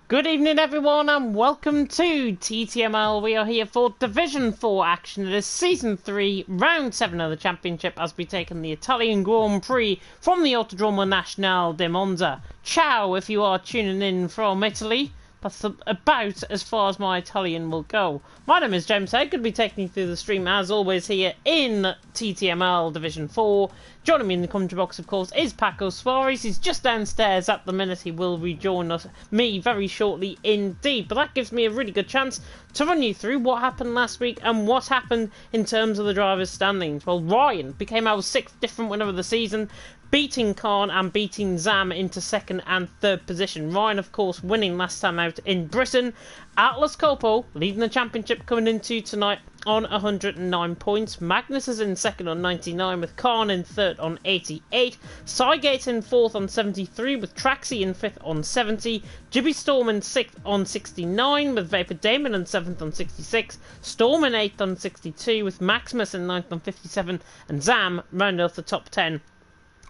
Good evening everyone and welcome to TTML. We are here for Division 4 action. It is Season 3, Round 7 of the Championship as we take on the Italian Grand Prix from the Autodromo Nazionale di Monza. Ciao if you are tuning in from Italy. That's about as far as my Italian will go. My name is James Head, going to be taking you through the stream as always here in TTML Division 4. Joining me in the commentary box, of course, is Paco Suarez. He's just downstairs at the minute. He will rejoin me very shortly indeed. But that gives me a really good chance to run you through what happened last week and what happened in terms of the drivers' standings. Well, Ryan became our 6th different winner of the season, beating Khan and beating Zam into 2nd and 3rd position. Ryan, of course, winning last time out in Britain. Atlas Coppo leading the championship coming into tonight on 109 points. Magnus is in 2nd on 99 with Khan in 3rd on 88. Cygate in 4th on 73 with Traxi in 5th on 70. Jibby Storm in 6th on 69 with Vapor Damon in 7th on 66. Storm in 8th on 62 with Maximus in 9th on 57. And Zam rounded off the top 10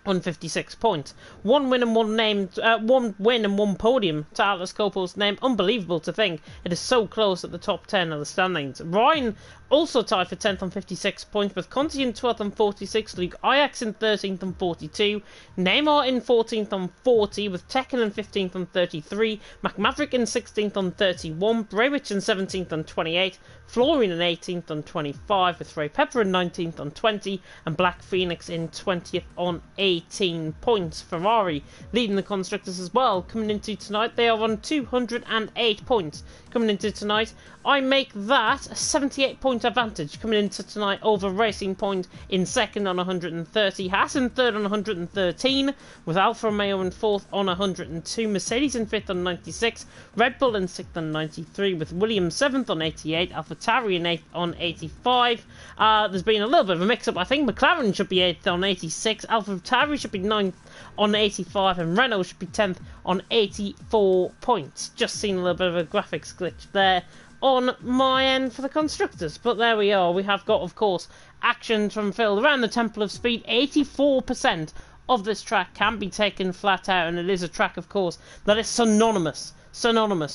on 56 points. One win and one podium to Atlas Coppo's name. Unbelievable to think it is so close at the top 10 of the standings. Ryan also tied for 10th on 56 points with Conti in 12th on 46, Luke Ajax in 13th on 42, Neymar in 14th on 40 with Tekken in 15th on 33, McMaverick in 16th on 31, Brewich in 17th on 28, Florian in 18th on 25 with Ray Pepper in 19th on 20 and Black Phoenix in 20th on 18 points. Ferrari leading the constructors as well coming into tonight. They are on 208 points coming into tonight. I make that a 78 point advantage coming into tonight over Racing Point in 2nd on 130, Haas in 3rd on 113 with Alfa Romeo in 4th on 102, Mercedes in 5th on 96, Red Bull in 6th on 93 with Williams 7th on 88, AlphaTauri in 8th on 85. There's been a little bit of a mix up. I think McLaren should be 8th on 86, AlphaTauri should be 9th on 85 and Renault should be 10th on 84 points. Just seen a little bit of a graphics glitch there on my end for the constructors, but there we are. We have got, of course, action from Phil around the Temple of Speed. 84% of this track can be taken flat out, and it is a track, of course, that is synonymous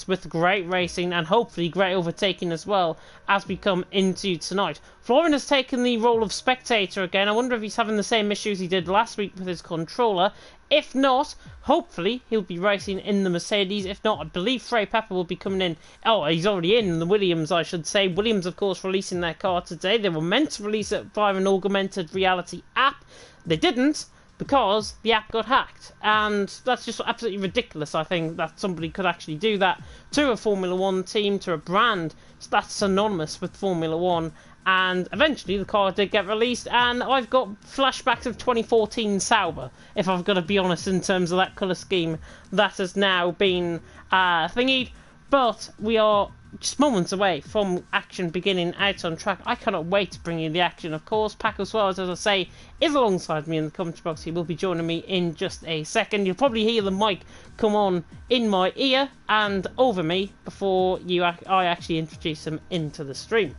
with great racing and hopefully great overtaking as well as we come into tonight. Florian has taken the role of spectator again. I wonder if he's having the same issues he did last week with his controller. If not, hopefully he'll be racing in the Mercedes. If not, I believe Frey Pepper will be coming in. Oh, he's already in the Williams, I should say. Williams, of course, releasing their car today. They were meant to release it via an augmented reality app. They didn't, because the app got hacked, and that's just absolutely ridiculous. I think that somebody could actually do that to a Formula 1 team, to a brand that's synonymous with Formula 1, and eventually the car did get released, and I've got flashbacks of 2014 Sauber, if I've got to be honest, in terms of that colour scheme that has now been thingied, but we are just moments away from action beginning out on track. I cannot wait to bring you the action, of course. Paco Suarez, as I say, is alongside me in the commentary box. He will be joining me in just a second. You'll probably hear the mic come on in my ear and over me before I actually introduce him into the stream.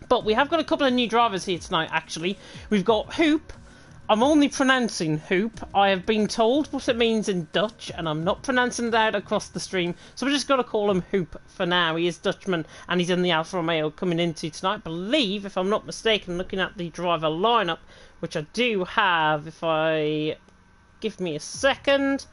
But we have got a couple of new drivers here tonight, actually. We've got Hoop. I'm only pronouncing Hoop. I have been told what it means in Dutch, and I'm not pronouncing it out across the stream, so we're just going to call him Hoop for now. He is Dutchman, and he's in the Alfa Romeo coming into tonight. I believe, if I'm not mistaken, looking at the driver lineup, which I do have, if I give me a second.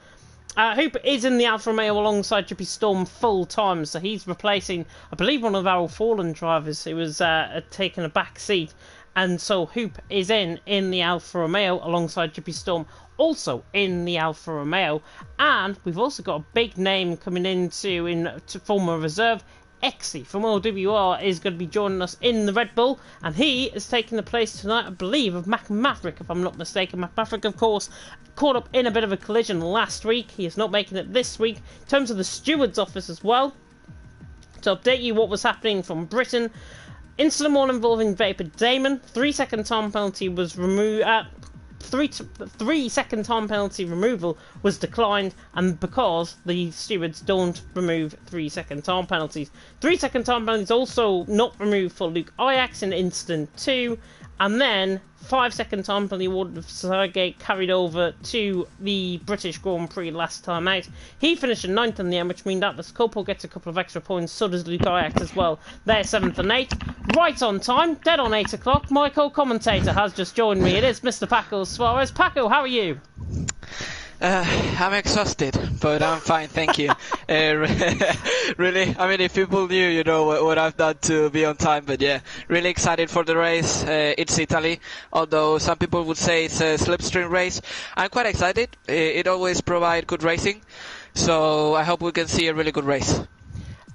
Hoop is in the Alfa Romeo alongside Jippy Storm full time, so he's replacing, I believe, one of our fallen drivers who was taking a back seat. And so Hoop is in the Alfa Romeo alongside Jippy Storm, also in the Alfa Romeo. And we've also got a big name coming into former reserve. Exy from OWR is going to be joining us in the Red Bull, and he is taking the place tonight, I believe, of Mac Maverick, if I'm not mistaken. Mac Maverick, of course, caught up in a bit of a collision last week. He is not making it this week. In terms of the steward's office as well, to update you what was happening from Britain, incident one involving Vapor Damon. 3-second time penalty was removed. 3-second time penalty removal was declined, and because the stewards don't remove 3-second time penalties. 3-second time penalties also not removed for Luke Ajax in incident 2, and then 5-second time penalty awarded of Sergei carried over to the British Grand Prix last time out. He finished in 9th in the end, which means that the Scopo gets a couple of extra points, so does Luke Ajax as well. They're 7th and 8th. Right on time, dead on 8 o'clock. My co-commentator has just joined me. It is Mr. Paco Suarez. Paco, how are you? I'm exhausted, but I'm fine, thank you. Really, I mean, if people knew, you know, what I've done to be on time, but yeah, really excited for the race. It's Italy, although some people would say it's a slipstream race. I'm quite excited. It always provides good racing, so I hope we can see a really good race.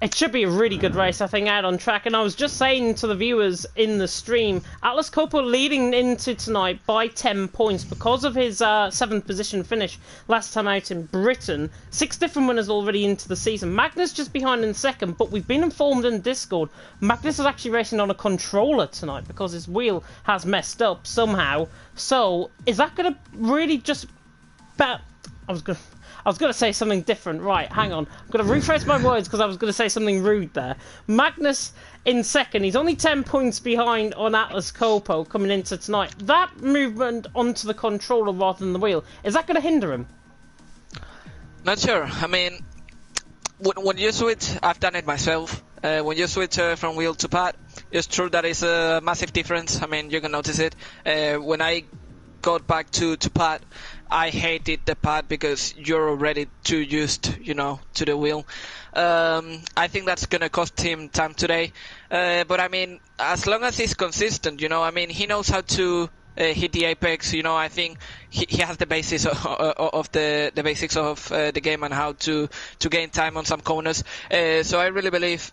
It should be a really good race, I think, out on track. And I was just saying to the viewers in the stream, Atlas Coppo leading into tonight by 10 points because of his 7th position finish last time out in Britain. 6 different winners already into the season. Magnus just behind in 2nd, but we've been informed in Discord, Magnus is actually racing on a controller tonight because his wheel has messed up somehow. So, is that going to really just... I was going to say something different. Right, hang on. I'm going to rephrase my words because I was going to say something rude there. Magnus in 2nd. He's only 10 points behind on Atlas Coppo coming into tonight. That movement onto the controller rather than the wheel, is that going to hinder him? Not sure. I mean, when you switch, I've done it myself. When you switch from wheel to pad, it's true that it's a massive difference. I mean, you can notice it. When I got back to pad, I hated the pad because you're already too used, you know, to the wheel. I think that's gonna cost him time today. But I mean, as long as he's consistent, you know, I mean, he knows how to hit the apex. You know, I think he has the basis of the basics of the game and how to gain time on some corners. So I really believe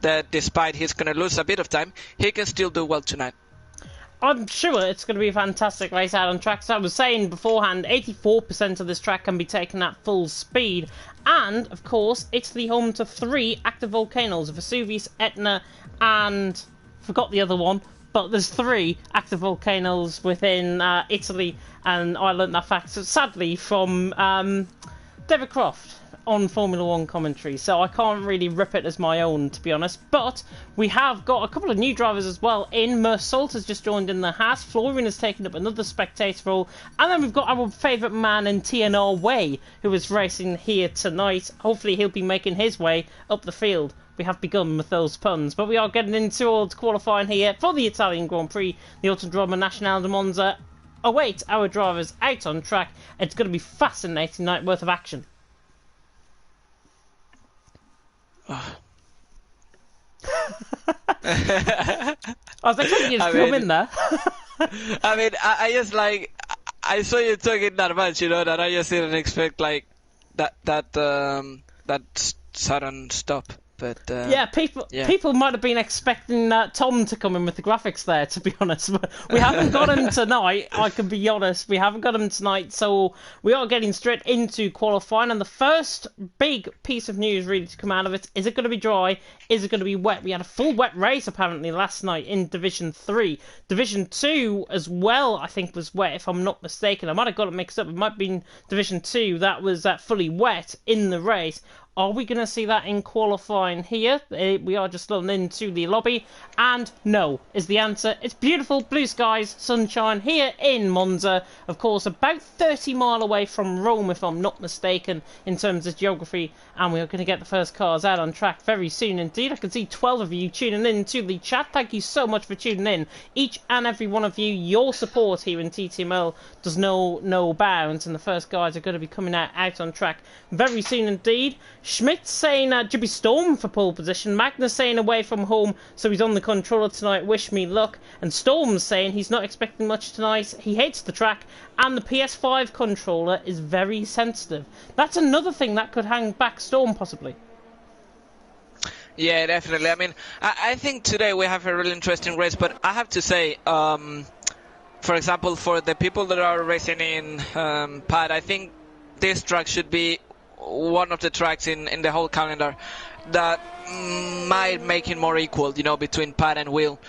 that despite he's gonna lose a bit of time, he can still do well tonight. I'm sure it's going to be a fantastic race out on track. So I was saying beforehand, 84% of this track can be taken at full speed. And, of course, it's the home to 3 active volcanoes, Vesuvius, Etna, and... forgot the other one. But there's 3 active volcanoes within Italy. And I learnt that fact, sadly, from David Croft on Formula 1 commentary, so I can't really rip it as my own, to be honest. But we have got a couple of new drivers as well in. Mersault has just joined in the Haas. Florian has taken up another spectator role. And then we've got our favourite man in TNR Way, who is racing here tonight. Hopefully he'll be making his way up the field. We have begun with those puns, but we are getting into qualifying here for the Italian Grand Prix. The Autodromo Nazionale di Monza await our drivers out on track. It's going to be a fascinating night worth of action. I was expecting you to come in there. I mean, I just like, I saw you talking that much, you know, that I just didn't expect like that sudden stop. But yeah, people might have been expecting Tom to come in with the graphics there, to be honest. But we haven't got him tonight, I can be honest. We haven't got him tonight, so we are getting straight into qualifying. And the first big piece of news really to come out of it, is it going to be dry? Is it going to be wet? We had a full wet race apparently last night in Division 3. Division 2 as well, I think, was wet, if I'm not mistaken. I might have got it mixed up. It might have been Division 2 that was fully wet in the race. Are we going to see that in qualifying here? We are just looking into the lobby. And no is the answer. It's beautiful blue skies, sunshine here in Monza. Of course, about 30 miles away from Rome, if I'm not mistaken, in terms of geography. And we are going to get the first cars out on track very soon indeed. I can see 12 of you tuning in to the chat. Thank you so much for tuning in. Each and every one of you, your support here in TTML does know no bounds. And the first guys are going to be coming out on track very soon indeed. Schmidt saying Jibby Storm for pole position. Magnus saying away from home, so he's on the controller tonight. Wish me luck. And Storm's saying he's not expecting much tonight. He hates the track, and the PS5 controller is very sensitive. That's another thing that could hang back Storm possibly. Yeah, definitely. I mean, I think today we have a really interesting race, but I have to say, for example, for the people that are racing in pad, I think this track should be one of the tracks in the whole calendar that might make it more equal, you know, between pad and wheel.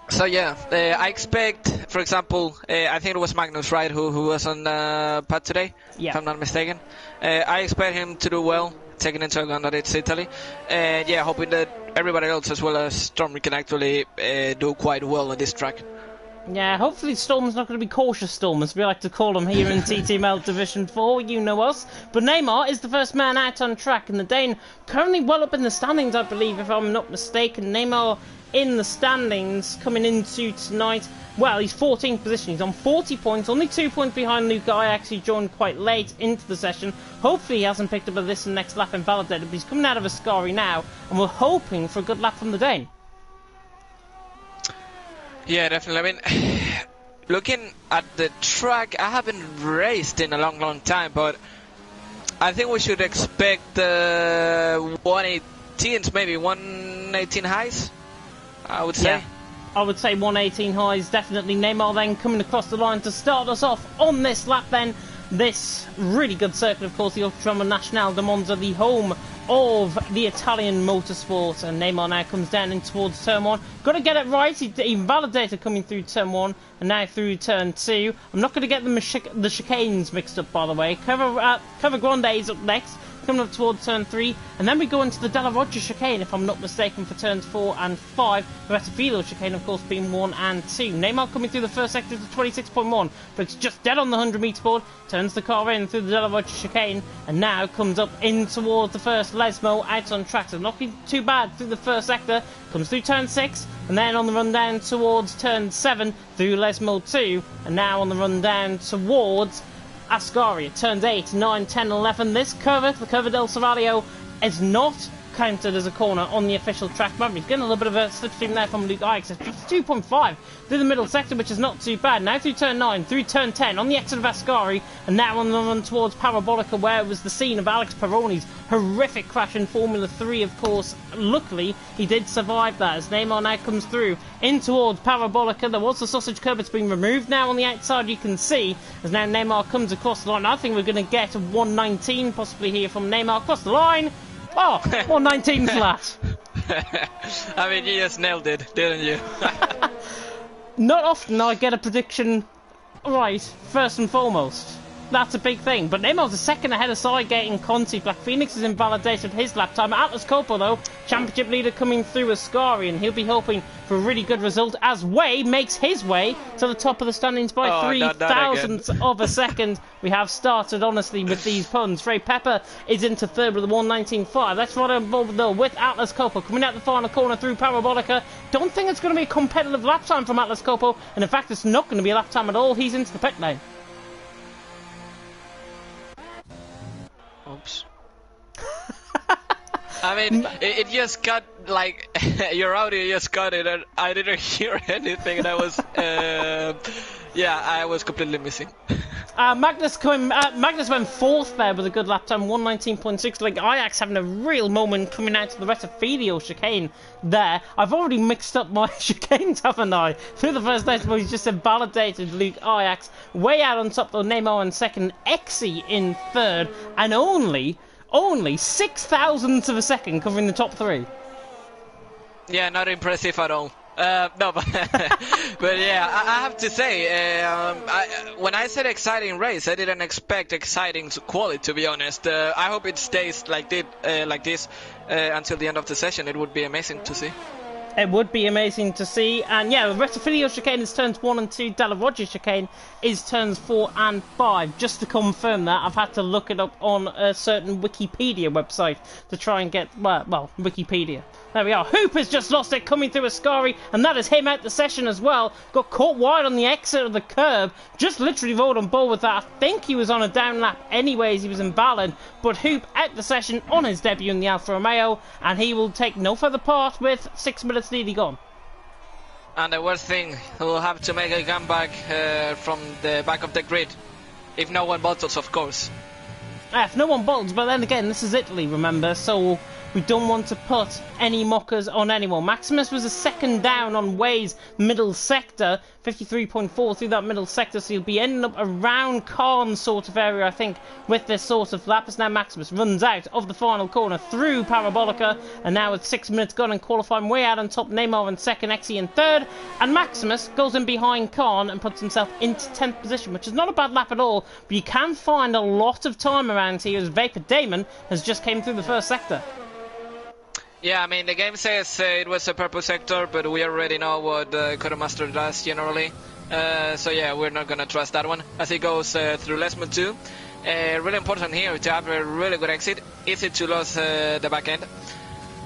So yeah, I expect, for example, I think it was Magnus, right, who was on pad today, yeah, if I'm not mistaken. I expect him to do well. taking into account that it's Italy. And yeah, hoping that everybody else as well as Storm can actually do quite well on this track. Yeah, hopefully Storm's not going to be cautious Storm, as we like to call them here in TTML Division 4, you know us. But Neymar is the first man out on track, and the Dane currently well up in the standings, I believe, if I'm not mistaken. Neymar in the standings coming into tonight. Well, he's 14th position. He's on 40 points, only 2 points behind Luke Ajax, who joined quite late into the session. Hopefully he hasn't picked up a this and next lap invalidated, but he's coming out of Ascari now, and we're hoping for a good lap from the Dane. Yeah, definitely. I mean, looking at the track, I haven't raced in a long time, but I think we should expect 118s, maybe 118 highs, I would say. Yeah. I would say 118 highs, definitely. Neymar then coming across the line to start us off on this lap then. This really good circuit, of course, the Autodromo Nacional de Monza, the home of the Italian motorsport. And Neymar now comes down in towards turn 1. Got to get it right. He invalidated coming through turn 1 and now through turn 2. I'm not going to get the chicanes mixed up, by the way. Cover Grande is up next, coming up towards turn 3, and then we go into the Della Roggia chicane, if I'm not mistaken, for turns 4 and 5. The Rettifilo chicane, of course, being 1 and 2. Neymar coming through the first sector to 26.1, but it's just dead on the 100-metre board, turns the car in through the Della Roggia chicane, and now comes up in towards the first Lesmo out on track. So not too bad through the first sector, comes through turn 6, and then on the run down towards turn 7 through Lesmo 2, and now on the run down towards Ascari. It turns 8, 9, 10, 11. This curve, the Curva del Serralio, is not counted as a corner on the official track map. He's getting a little bit of a slipstream there from Luke Ajax. It's 2.5 through the middle sector, which is not too bad. Now through turn 9, through turn 10, on the exit of Ascari, and now on the run towards Parabolica, where it was the scene of Alex Peroni's horrific crash in Formula 3, of course. Luckily, he did survive that, as Neymar now comes through in towards Parabolica. There was the sausage curb, it's been removed now on the outside, you can see, as now Neymar comes across the line. I think we're going to get a 119 possibly here from Neymar across the line. Oh, 119 flat. I mean, you just nailed it, didn't you? Not often I get a prediction right, first and foremost. That's a big thing. But Neymar's a second ahead of Sidegate and Conti. Black Phoenix has invalidated his lap time. Atlas Coppo, though, championship leader coming through Ascari, and he'll be hoping for a really good result as Way makes his way to the top of the standings by 3 thousandths of a second. We have started, honestly, with these puns. Ray Pepper is into third with a 119.5. That's right above, though, with Atlas Coppo coming out the final corner through Parabolica. Don't think it's going to be a competitive lap time from Atlas Coppo, and in fact, it's not going to be a lap time at all. He's into the pit lane. Oops. I mean, it just got, like, your audio just got it, and I didn't hear anything, and I was, yeah, I was completely missing. Magnus went fourth there with a good lap time, 119.6. Like Ajax having a real moment coming out to the Rettifilo chicane there. I've already mixed up my chicanes, haven't I? Through the first dash, but he's just invalidated Luke Ajax. Way out on top, though, Neymar in second, Exy in third, and only 6 thousandths of a second covering the top 3. Yeah, not impressive at all. No, but, but yeah, I have to say, when I said exciting race, I didn't expect exciting quality, to be honest. I hope it stays like this until the end of the session. It would be amazing to see. It would be amazing to see. And yeah, the Rettifilo chicane is turns 1 and 2. Della Roggia chicane is turns 4 and 5. Just to confirm that, I've had to look it up on a certain Wikipedia website to try and get, well, Wikipedia. There we are. Hoop has just lost it coming through Ascari, and that is him out the session as well. Got caught wide on the exit of the curb. Just literally rolled on board with that. I think he was on a down lap anyways. He was invalid. But Hoop out the session on his debut in the Alfa Romeo, and he will take no further part with 6 minutes nearly gone. And the worst thing, he will have to make a comeback from the back of the grid. If no one bottles, of course. If no one bottles, but then again, this is Italy, remember, so We don't want to put any mockers on anyone. Maximus was a second down on Way's middle sector, 53.4 through that middle sector, so he'll be ending up around Khan's sort of area, I think, with this sort of lap. As now Maximus runs out of the final corner through Parabolica, and now with 6 minutes gone and qualifying, Way out on top, Neymar in second, Exy in third, and Maximus goes in behind Khan and puts himself into 10th position, which is not a bad lap at all, but you can find a lot of time around here as Vapor Damon has just came through the first sector. Yeah, I mean, the game says it was a purple sector, but we already know what Codemaster does generally. So yeah, we're not going to trust that one as it goes through Lesmond 2. Really important here to have a really good exit. Easy to lose the back end.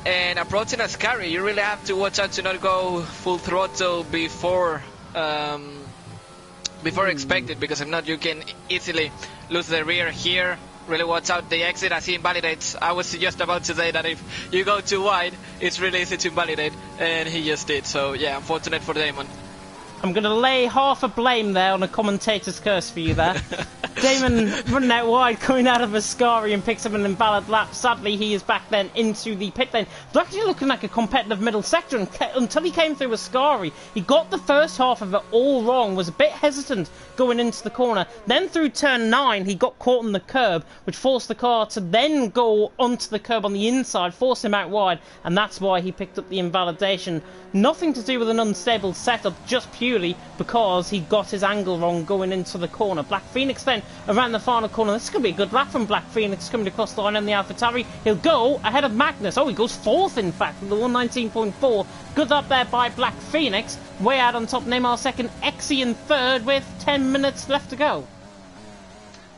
And approaching a scary, you really have to watch out to not go full throttle before expected, because if not, you can easily lose the rear here. Really watch out the exit as he invalidates. I was just about to say that if you go too wide, it's really easy to invalidate, and he just did. So yeah, unfortunate for Damon. I'm going to lay half a blame there on a commentator's curse for you there. Damon running out wide, coming out of Ascari and picks up an invalid lap. Sadly, he is back then into the pit lane. But actually looking like a competitive middle sector until he came through Ascari. He got the first half of it all wrong, was a bit hesitant going into the corner. Then through turn 9, he got caught on the curb, which forced the car to then go onto the curb on the inside, force him out wide, and that's why he picked up the invalidation. Nothing to do with an unstable setup, just purely because he got his angle wrong going into the corner. Black Phoenix then around the final corner. This is going to be a good lap from Black Phoenix coming across the line on the AlphaTauri. He'll go ahead of Magnus. Oh, he goes fourth in fact with the 119.4. Good up there by Black Phoenix. Way out on top, Neymar second, Exy in third with 10 minutes left to go.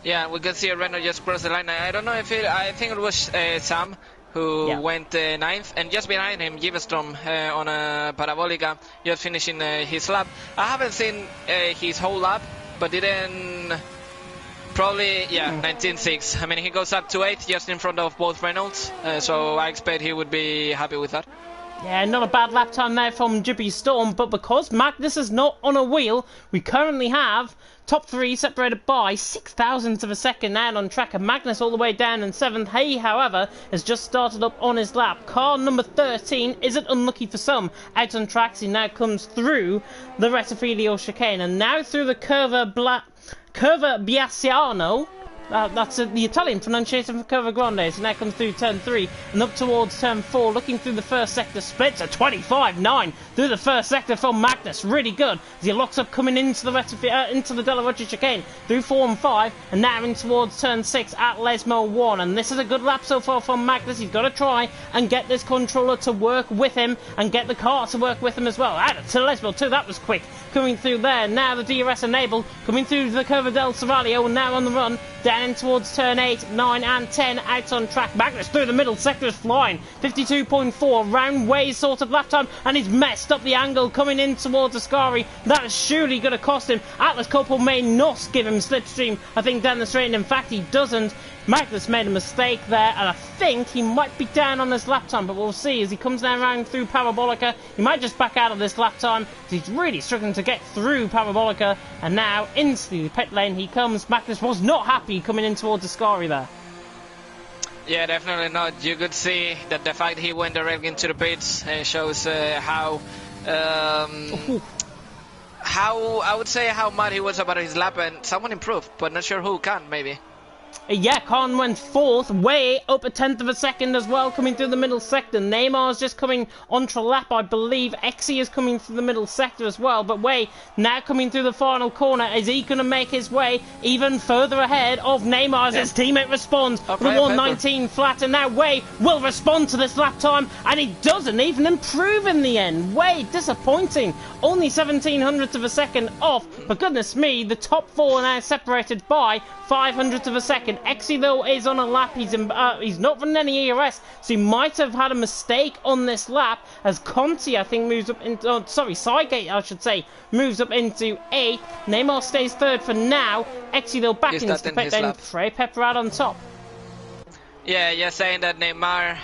Yeah, we can see a Renault just cross the line. I don't know if I think it was Sam who went 9th, and just behind him, Givestrom on a Parabolica, just finishing his lap. I haven't seen his whole lap, but didn't... Probably, yeah, 19.6. I mean, he goes up to 8th, just in front of both Reynolds, so I expect he would be happy with that. Yeah, not a bad lap time there from Jippy Storm, but because Magnus is not on a wheel, we currently have top 3 separated by 6,000ths of a second out on track, and Magnus all the way down in 7th. He, however, has just started up on his lap. Car number 13 isn't unlucky for some. Out on tracks, he now comes through the Rettifilio chicane, and now through the Curva Biasiano. That's the Italian pronunciation for Curva Grande. So now comes through turn 3 and up towards turn 4, looking through the first sector. Splits a 25.9 through the first sector from Magnus. Really good as he locks up coming into the into the Della Roggia chicane through 4 and 5, and now in towards turn 6 at Lesmo 1. And this is a good lap so far from Magnus. He's got to try and get this controller to work with him and get the car to work with him as well. Out to Lesmo 2, that was quick coming through there. Now the DRS enabled coming through the Curva del Seraglio, and now on the run down in towards turn 8, 9 and 10 out on track. Magnus through the middle sector is flying. 52.4 round way sort of lap time, and he's messed up the angle coming in towards Ascari. That is surely going to cost him. Atlas Copel may not give him slipstream, I think, down the straight. In fact, he doesn't. Magnus made a mistake there, and I think he might be down on this lap time, but we'll see as he comes down around through Parabolica. He might just back out of this lap time. He's really struggling to get through Parabolica, and now into the pit lane he comes. Magnus was not happy coming in towards Ascari there. Yeah, definitely not. You could see that the fact he went directly into the pits shows how I would say how mad he was about his lap, and someone improved, but not sure who can, maybe. Yeah, Khan went 4th, way up a 10th of a second as well, coming through the middle sector. Neymar's just coming onto a lap, I believe. Exy is coming through the middle sector as well, but Way now coming through the final corner. Is he going to make his way even further ahead of Neymar as his teammate responds with a 119 flat, and now Way will respond to this lap time, and he doesn't even improve in the end. Way disappointing, only 1700ths of a second off, but goodness me, the top 4 now separated by 500ths of a second. Exy though is on a lap. He's not running any ERS, so he might have had a mistake on this lap as Conti, I think, moves up into... Oh, sorry, Cygate, I should say, moves up into 8th. Neymar stays 3rd for now. Exy though back into the pit lane. Trey Pepper out on top. Yeah, just saying that Neymar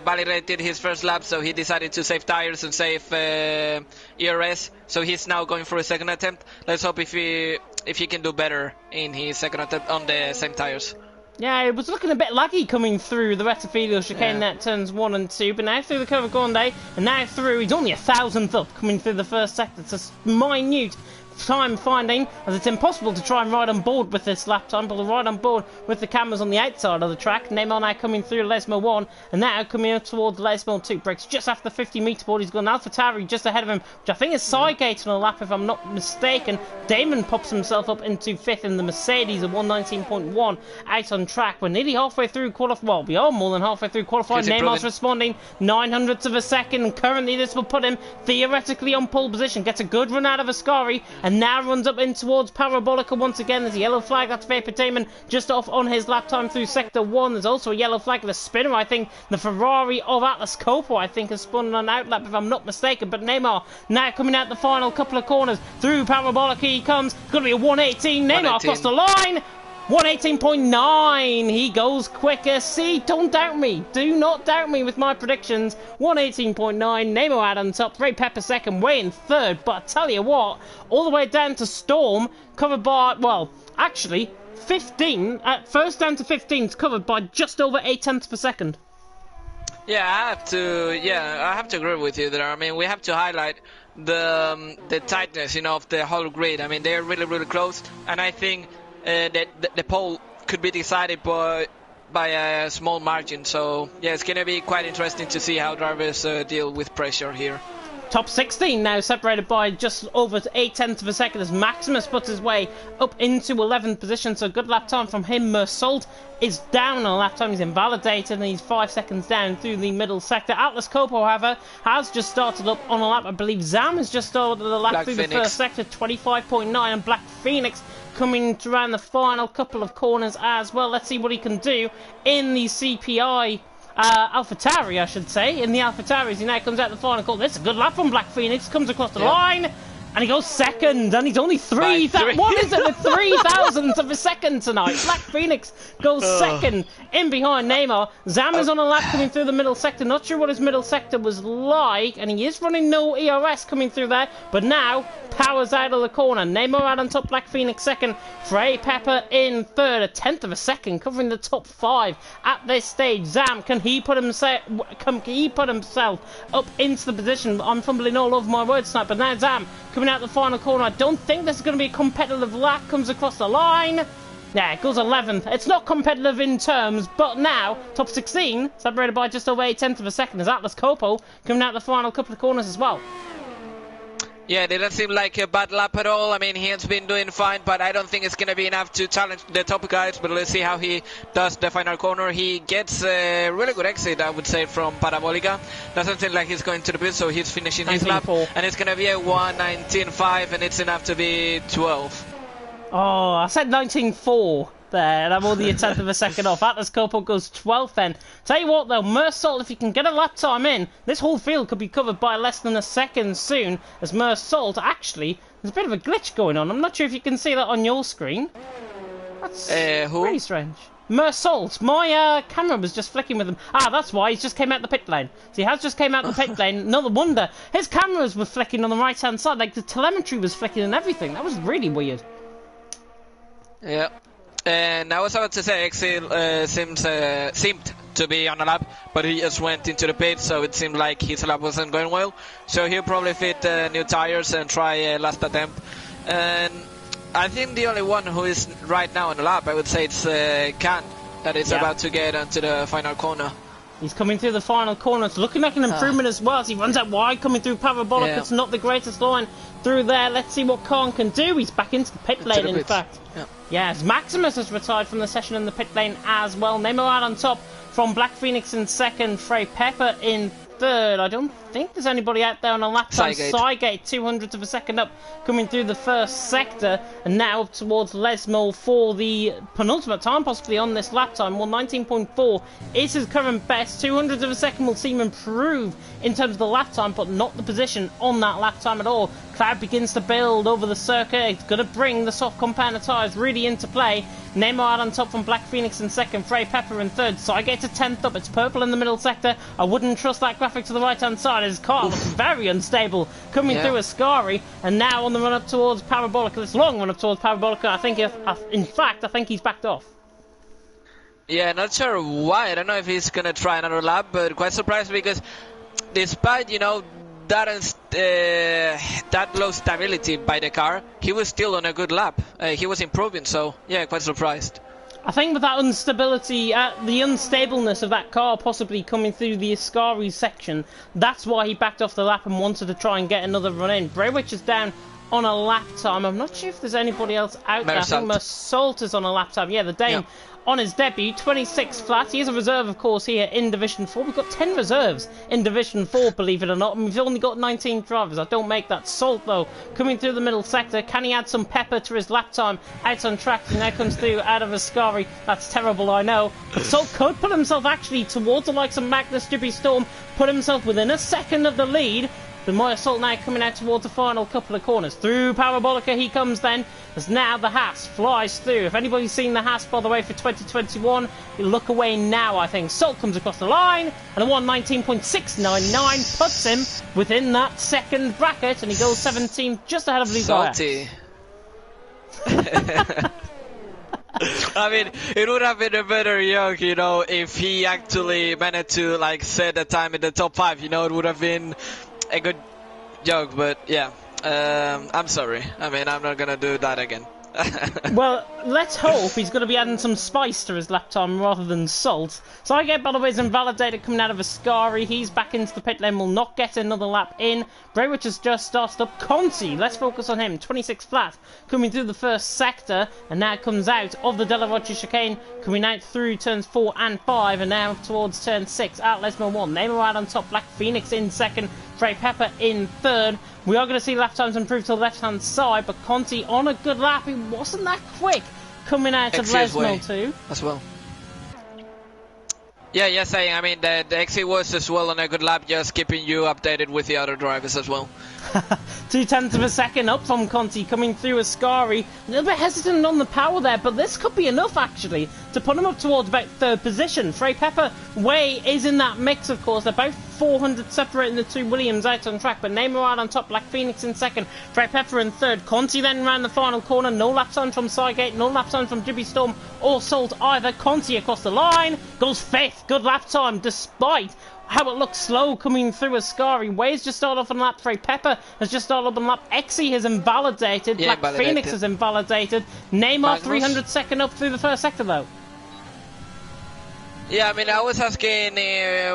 validated his first lap, so he decided to save tires and save ERS. So he's now going for a second attempt. Let's hope if he can do better in his second attempt on the same tires. Yeah, it was looking a bit laggy coming through the Retafilio chicane that turns 1 and 2, but now through the Curva Grande, and now through, he's only 1,000th up coming through the first sector. It's a minute time finding, as it's impossible to try and ride on board with this lap time, but we'll ride on board with the cameras on the outside of the track. Neymar now coming through Lesmo 1, and now coming up towards Lesmo 2. Breaks just after the 50-metre board. He's got an AlphaTauri just ahead of him, which I think is side-gating on a lap, if I'm not mistaken. Damon pops himself up into 5th in the Mercedes at 119.1 out on track. We're nearly halfway through qualifying. Well, we are more than halfway through qualifying. Neymar's responding 900ths of a second, and currently this will put him theoretically on pole position. Gets a good run out of Ascari, and now runs up in towards Parabolica once again. There's a yellow flag. That's Vapor Damon just off on his lap time through sector 1. There's also a yellow flag. The spinner, I think, the Ferrari of Atlas Coppo, I think, has spun on an outlap, if I'm not mistaken. But Neymar now coming out the final couple of corners through Parabolica. He comes. It's going to be a 118. Neymar across the line. 118.9. He goes quicker. See, don't doubt me. Do not doubt me with my predictions. 118.9. Neymar out on top. Ray Pepper second. Way in third. But I tell you what, all the way down to Storm, covered by, well, actually, 15. At first down to 15 is covered by just over 8/10 per second. Yeah, I have to agree with you there. I mean, we have to highlight the tightness, of the whole grid. I mean, they're really, really close, and I think that the pole could be decided by a small margin. So yeah, it's gonna be quite interesting to see how drivers deal with pressure here. Top 16 now separated by just over 8/10 of a second as Maximus puts his way up into 11th position. So good lap time from him. Mersault is down on a lap time. He's invalidated and he's 5 seconds down through the middle sector. Atlas Coppo, however, has just started up on a lap. I believe Zam has just started the lap through the first sector, 25.9, and Black Phoenix coming around the final couple of corners as well. Let's see what he can do in the CPI AlphaTauri, I should say. In the AlphaTauri, he now comes out the final corner. This is a good lap from Black Phoenix. Comes across the line, and he goes second, and he's only 3,000. What is it with 3,000ths of a second tonight? Black Phoenix goes second in behind Neymar. Zam is on a lap coming through the middle sector. Not sure what his middle sector was like, and he is running no ERS coming through there, but now powers out of the corner. Neymar out on top, Black Phoenix second. Frey Pepper in third, 1/10 of a second, covering the top 5 at this stage. Zam, can he put himself up into the position? I'm fumbling all over my words tonight, but now Zam coming out the final corner. I don't think this is going to be a competitive lap. Comes across the line. Yeah, it goes 11th. It's not competitive in terms, but now, top 16, separated by just over 8/10 of a second, as Atlas Coppo coming out the final couple of corners as well. Yeah, it didn't seem like a bad lap at all. I mean, he has been doing fine, but I don't think it's going to be enough to challenge the top guys. But let's see how he does the final corner. He gets a really good exit, I would say, from Parabolica. Doesn't seem like he's going to the pit, so he's finishing his lap. And it's going to be a 1:19.5, and it's enough to be 12th. Oh, I said 19.4 there, and I'm only a 10th of a second off. Atlas Coppo goes 12th then. Tell you what though, Mersault, if you can get a lap time in, this whole field could be covered by less than a second soon, as Mersault, actually, there's a bit of a glitch going on. I'm not sure if you can see that on your screen. That's really strange. Mersault, my camera was just flicking with him. Ah, that's why, he's just came out the pit lane. So he has just came out the pit lane. No wonder. His cameras were flicking on the right hand side, like the telemetry was flicking and everything. That was really weird. Yeah. And I was about to say, Exil seemed to be on a lap, but he just went into the pit, so it seemed like his lap wasn't going well. So he'll probably fit new tires and try last attempt. And I think the only one who is right now on the lap, I would say it's Khan, that is about to get onto the final corner. He's coming through the final corner. It's looking like an improvement as well as he runs out wide, coming through Parabolic. It's not the greatest line through there. Let's see what Khan can do. He's back into the pit lane, in fact. Yes, Maximus has retired from the session in the pit lane as well. Neymar out on top from Black Phoenix in second. Frey Pepper in third. I don't think there's anybody out there on a lap time. Cygate, 200th of a second up, coming through the first sector, and now up towards Lesmo for the penultimate time possibly on this lap time. 119.4 is his current best. 200th of a second will seem improved in terms of the lap time, but not the position on that lap time at all. Cloud begins to build over the circuit. It's going to bring the soft compounder tyres really into play. Neymar out on top from Black Phoenix in second. Frey Pepper in third. Cygate to 10th up. It's purple in the middle sector. I wouldn't trust that graphic to the right hand side. His car looks very unstable coming through Ascari, and now on the run up towards Parabolica. This long run up towards Parabolica. I think, in fact, he's backed off. Yeah, not sure why. I don't know if he's gonna try another lap, but quite surprised because despite that low stability by the car, he was still on a good lap. He was improving, so yeah, quite surprised. I think with that instability, the unstableness of that car possibly coming through the Ascari section, that's why he backed off the lap and wanted to try and get another run in. Brewich is down on a lap time. I'm not sure if there's anybody else out there. I think Mersault is on a lap time. Yeah, the Dane on his debut, 26 flat. He is a reserve, of course, here in Division 4. We've got 10 reserves in Division 4, believe it or not, and we've only got 19 drivers. I don't make that. Salt, though, coming through the middle sector. Can he add some pepper to his lap time out on track? He now comes through out of Ascari. That's terrible, I know. But Salt could put himself actually towards the likes of Magnus Jibby Storm, put himself within a second of the lead. The Moya Salt now coming out towards the final couple of corners. Through Parabolica he comes then, as now the Haas flies through. If anybody's seen the Haas, by the way, for 2021, you look away now, I think. Salt comes across the line, and a 1:19.699 puts him within that second bracket, and he goes 17th, just ahead of Luke Salty. I mean, it would have been a better joke, if he actually managed to, set a time in the top 5, it would have been a good joke, but yeah, I'm sorry. I mean, I'm not gonna do that again. Well, let's hope he's going to be adding some spice to his lap time rather than salt. So I get, by the way, is invalidated coming out of Ascari. He's back into the pit lane, will not get another lap in. Brewich has just started up. Conti, let's focus on him. 26 flat, coming through the first sector, and now comes out of the Della Roccia chicane, coming out through turns 4 and 5, and now towards turn 6 at Lesmo 1. Neymar out on top, Black Phoenix in second, Frey Pepper in third. We are going to see lap times improve to the left-hand side, but Conti on a good lap. He wasn't that quick coming out of Lesmo too. As well. Yeah, saying, I mean, the XC was as well on a good lap, just keeping you updated with the other drivers as well. 0.2 of a second up from Conti coming through Ascari. A little bit hesitant on the power there, but this could be enough actually to put him up towards about third position. Frey Pepper Way is in that mix, of course. They're both 400 separating the two Williams out on track, but Neymar out on top, Black Phoenix in second, Frey Pepper in third. Conti then ran the final corner, no lap time from Cygate, no lap time from Jibby Storm or Salt either. Conti across the line, goes fifth, good lap time despite how it looks slow coming through Ascari. Way's just started off on lap 3. Pepper has just started up on lap. Exy has invalidated. Yeah, Black Phoenix has invalidated. Neymar 300 second up through the first sector though. Yeah, I mean, I was asking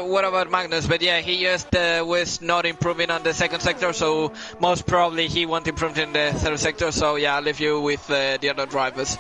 what about Magnus, but yeah, he just was not improving on the second sector, so most probably he won't improve in the third sector, so yeah, I'll leave you with the other drivers.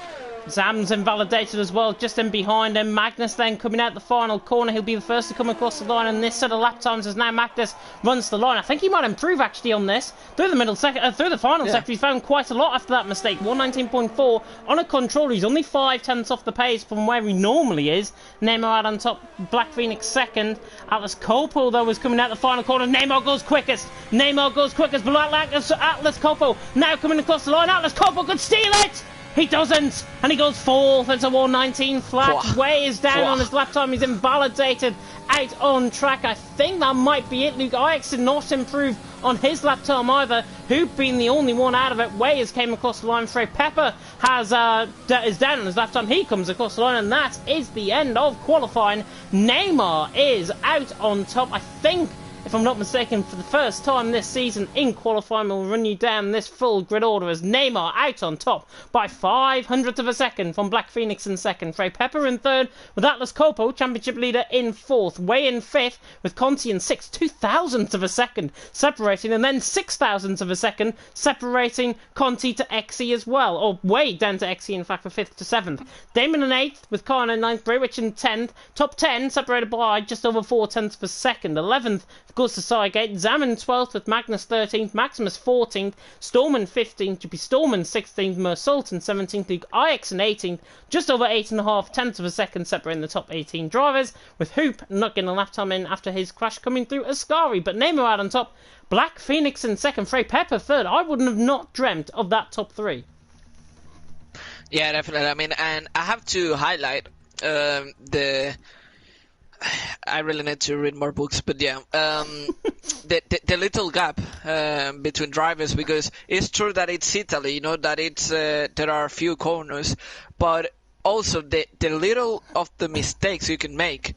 Zam's invalidated as well, just in behind him. Magnus then coming out the final corner. He'll be the first to come across the line, and this set of lap times as now Magnus runs the line. I think he might improve actually on this. Through the middle sector, through the final sector, he found quite a lot after that mistake. 119.4 on a control. He's only 5/10 off the pace from where he normally is. Neymar out on top, Black Phoenix second. Atlas Copo though was coming out the final corner. Neymar goes quickest. Neymar goes quickest. But Atlas Copo now coming across the line. Atlas Copo could steal it. He doesn't, and he goes fourth. It's a 119 flat. Way is down on his lap time. He's invalidated out on track. I think that might be it. Luke Ix did not improve on his lap time either. Hoop being the only one out of it. Way has came across the line. Frey Pepper is down on his lap time. He comes across the line, and that is the end of qualifying. Neymar is out on top. I think, if I'm not mistaken, for the first time this season in qualifying, we'll run you down this full grid order as Neymar out on top by 500th of a second from Black Phoenix in second, Frey Pepper in third with Atlas Copo, championship leader, in fourth, Way in fifth with Conti in sixth, 2,000th of a second separating, and then 6,000th of a second separating Conti to Exy as well, or Way down to Exy in fact for 5th to 7th. Damon in 8th with Kyle in 9th, Brewich in 10th, top 10 separated by just over 4/10 of a second. 11th goes to Cygate, Zam in 12th with Magnus 13th, Maximus 14th, Storman 15th, Jimmy Storman 16th, Mersault in 17th, Luke Ix in 18th, just over 8.5 of a second separating the top 18 drivers, with Hoop not getting a lap time in after his crash coming through Ascari, but Neymar out on top, Black Phoenix in second, Frey Pepper third. I wouldn't have not dreamt of that top 3. Yeah, definitely. I mean, and I have to highlight I really need to read more books, but yeah, the little gap between drivers, because it's true that it's Italy, that it's there are a few corners, but also the little of the mistakes you can make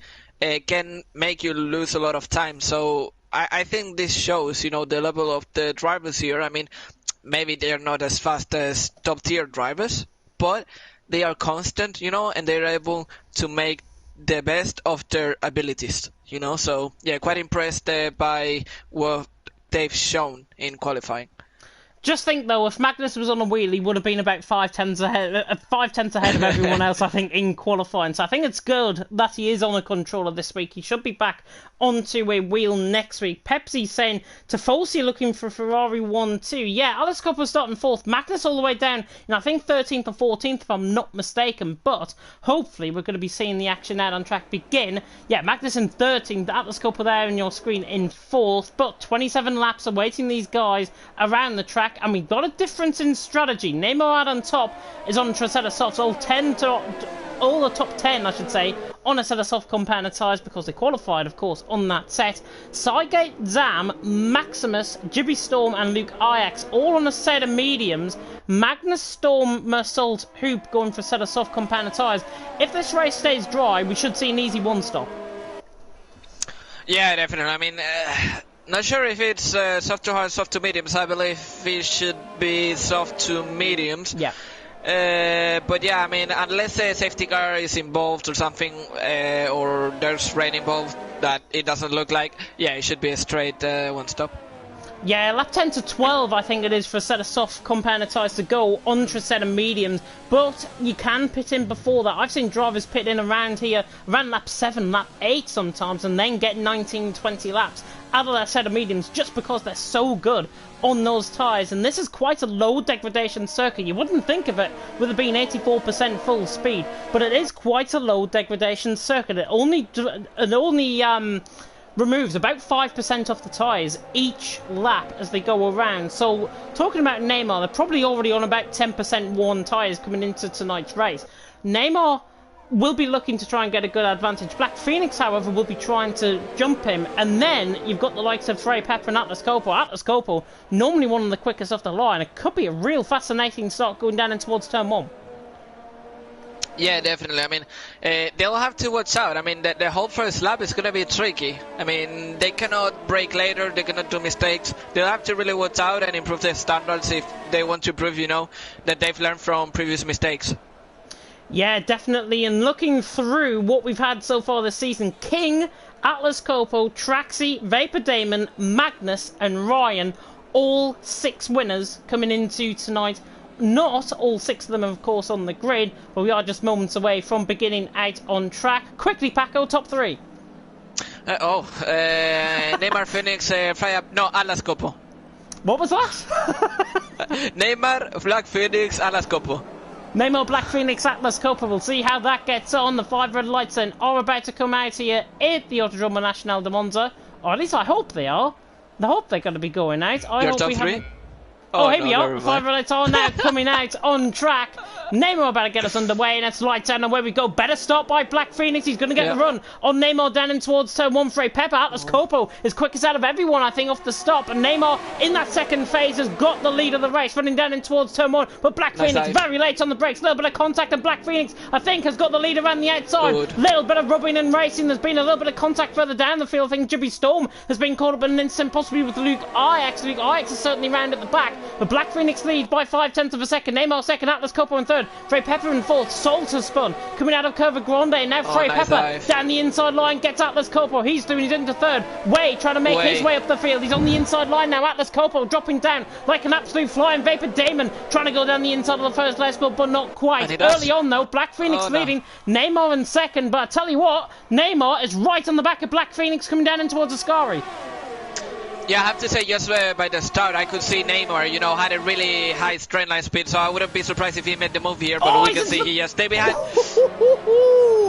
can make you lose a lot of time. So I think this shows, you know, the level of the drivers here. I mean, maybe they're not as fast as top tier drivers, but they are constant, you know, and they're able to make the best of their abilities, you know. So yeah, quite impressed by what they've shown in qualifying. Just think though, if Magnus was on a wheel, he would have been about 5/10 ahead of everyone else, I think, in qualifying. So I think it's good that he is on a controller this week. He should be back onto a wheel next week. Pepsi saying Tifosi looking for Ferrari 1-2. Yeah, Alex Copper starting 4th. Magnus all the way down, and I think 13th or 14th if I'm not mistaken. But hopefully we're going to be seeing the action out on track begin. Yeah, Magnus in 13th. Atlas Copper there on your screen in 4th. But 27 laps awaiting these guys around the track. And we got a difference in strategy. Neymar on top is on a set of softs. All the top 10, I should say, on a set of soft compound tyres because they qualified, of course, on that set. Cygate, Zam, Maximus, Jibby Storm, and Luke Ajax all on a set of mediums. Magnus, Storm, Mersault, Hoop going for a set of soft compound tyres. If this race stays dry, we should see an easy one-stop. Yeah, definitely. I mean, not sure if it's soft to hard, soft to mediums. I believe it should be soft to mediums. Yeah. But yeah, I mean, unless a safety car is involved or something, or there's rain involved that it doesn't look like, yeah, it should be a straight one-stop. Yeah, lap 10 to 12 I think it is for a set of soft compound tyres to go onto a set of mediums, but you can pit in before that. I've seen drivers pit in around here, around lap 7, lap 8 sometimes, and then get 19, 20 laps out of that set of mediums just because they're so good on those tyres. And this is quite a low degradation circuit. You wouldn't think of it with it being 84% full speed, but it is quite a low degradation circuit. It only removes about 5% off the tyres each lap as they go around. So talking about Neymar, they're probably already on about 10% worn tyres coming into tonight's race. Neymar will be looking to try and get a good advantage. Black Phoenix, however, will be trying to jump him. And then you've got the likes of Frey Pepper and Atlas Coppo. Atlas Coppo, normally one of the quickest off the line. It could be a real fascinating start going down in towards turn 1. Yeah, definitely. I mean, they'll have to watch out. I mean, the whole first lap is going to be tricky. I mean, they cannot brake later. They cannot do mistakes. They'll have to really watch out and improve their standards if they want to prove, you know, that they've learned from previous mistakes. Yeah, definitely. And looking through what we've had so far this season, King, Atlas Coppo, Traxi, Vapor Damon, Magnus, and Ryan, all 6 winners coming into tonight. Not all 6 of them, of course, on the grid, but we are just moments away from beginning out on track. Quickly, Paco, top 3. Neymar, Phoenix, Freya, no, Atlas Coppo. What was that? Neymar, Black Phoenix, Atlas Coppo. Neymar, Black Phoenix, Atlas Coppo. We'll see how that gets on. The 5 red lights then are about to come out here at the Autodromo Nacional de Monza. Or at least I hope they are. I hope they're going to be going out. Your top 3? Oh, here we are. 5 red lights are now coming out on track. Neymar about to get us underway, and it's lights down, and where we go. Better stop by Black Phoenix. He's going to get the run on Neymar down in towards turn 1. Frey Pepper, Atlas Coppo is quickest out of everyone, I think, off the stop. And Neymar in that second phase has got the lead of the race, running down in towards turn 1. But Black Phoenix very late on the brakes. A little bit of contact, and Black Phoenix, I think, has got the lead around the outside. Little bit of rubbing and racing. There's been a little bit of contact further down the field. I think Jibby Storm has been caught up in an instant, possibly with Luke Ajax. Luke Ajax is certainly round at the back. But Black Phoenix lead by 0.5 of a second. Neymar second, Atlas Coppo in third. Frey Pepper in fourth. Salt has spun. Coming out of Curva Grande. Now Frey Pepper down the inside line. Gets Atlas Coppo. He's doing it into third. Way trying to make his way up the field. He's on the inside line now. Atlas Coppo dropping down like an absolute flying Vapor Damon. Trying to go down the inside of the first last but not quite. Early on though, Black Phoenix leading. Neymar in second. But I tell you what, Neymar is right on the back of Black Phoenix coming down in towards Ascari. Yeah, I have to say, just by the start, I could see Neymar, you know, had a really high straight line speed, so I wouldn't be surprised if he made the move here, but we can see he just stayed behind.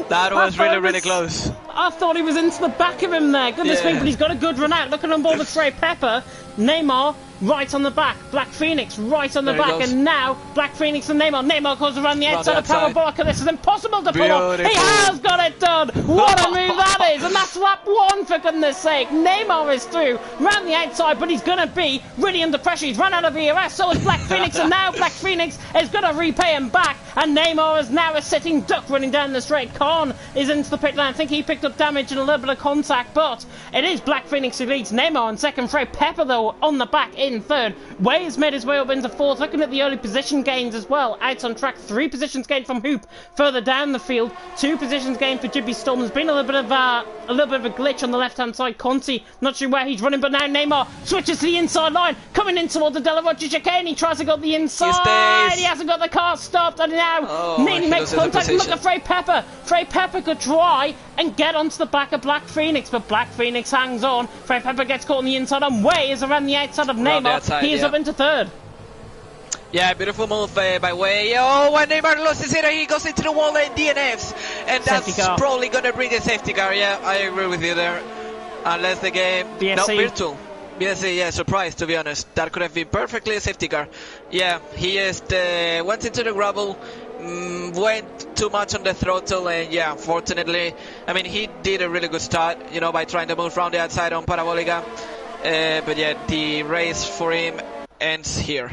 That was really close. I thought he was into the back of him there. Goodness me, but he's got a good run out. Looking on board with Frey Pepper. Neymar right on the back. Black Phoenix right on the back. And now Black Phoenix and Neymar. Neymar goes around the outside of Parabolica. This is impossible to pull off. He has got it done. What a move that is. And that's lap 1, for goodness sake. Neymar is through round the outside, but he's going to be really under pressure. He's run out of ERS. So is Black Phoenix. And now Black Phoenix is going to repay him back. And Neymar is now a sitting duck running down the straight. Khan is into the pit lane. I think he picked up damage and a little bit of contact, but it is Black Phoenix who leads. Neymar in second. Frey Pepper, though, on the back in third. Way has made his way up into fourth. Looking at the early position gains as well. Out on track, 3 positions gained from Hoop further down the field. 2 positions gained for Jibby Storm. There's been a little bit of a glitch on the left-hand side. Conti, not sure where he's running, but now Neymar switches to the inside line, coming in towards the Della Rocca chicane. He tries to go the inside. He hasn't got the car stopped, and now nearly makes contact. Look at Frey Pepper. Frey Pepper could try and get onto the back of Black Phoenix, but Black Phoenix hangs on. Frey Pepper gets caught on the inside, and Way is around the outside of Neymar. He is up into third. Yeah, beautiful move by Way. Oh, when Neymar loses it, he goes into the wall and DNFs. And that's probably going to bring a safety car. Yeah, I agree with you there. Unless the game... BSC. No, virtual. BSC, yeah, surprise, to be honest. That could have been perfectly a safety car. Yeah, he just went into the gravel, went too much on the throttle, and yeah, unfortunately, I mean, he did a really good start, you know, by trying to move around the outside on Parabolica. But yeah, the race for him ends here.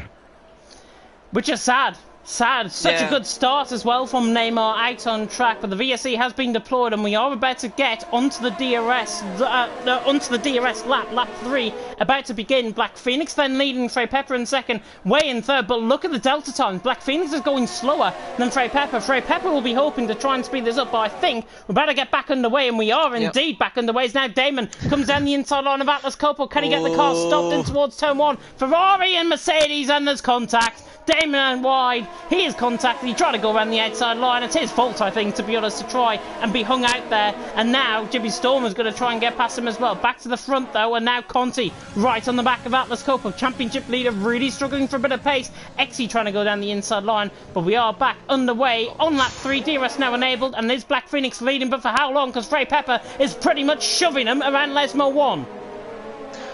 Which is sad. Such a good start as well from Neymar out on track, but the VSE has been deployed and we are about to get onto the DRS lap 3, about to begin. Black Phoenix then leading Frey Pepper in second, Way in third, but look at the delta times. Black Phoenix is going slower than Frey Pepper. Frey Pepper will be hoping to try and speed this up, but I think we're about to get back underway, and we are indeed back underway. As now Damon comes down the inside line of Atlas Coppola. Can he get the car stopped in towards turn 1? Ferrari and Mercedes, and there's contact. Damon and wide, he is contacted. He tried to go around the outside line. It's his fault, I think, to be honest, to try and be hung out there. And now Jibby Storm is going to try and get past him as well. Back to the front though, and now Conti right on the back of Atlas Coppola. Championship leader really struggling for a bit of pace. Exy trying to go down the inside line, but we are back underway on lap 3. DRS now enabled, and there's Black Phoenix leading, but for how long? Because Frey Pepper is pretty much shoving him around Lesmo 1.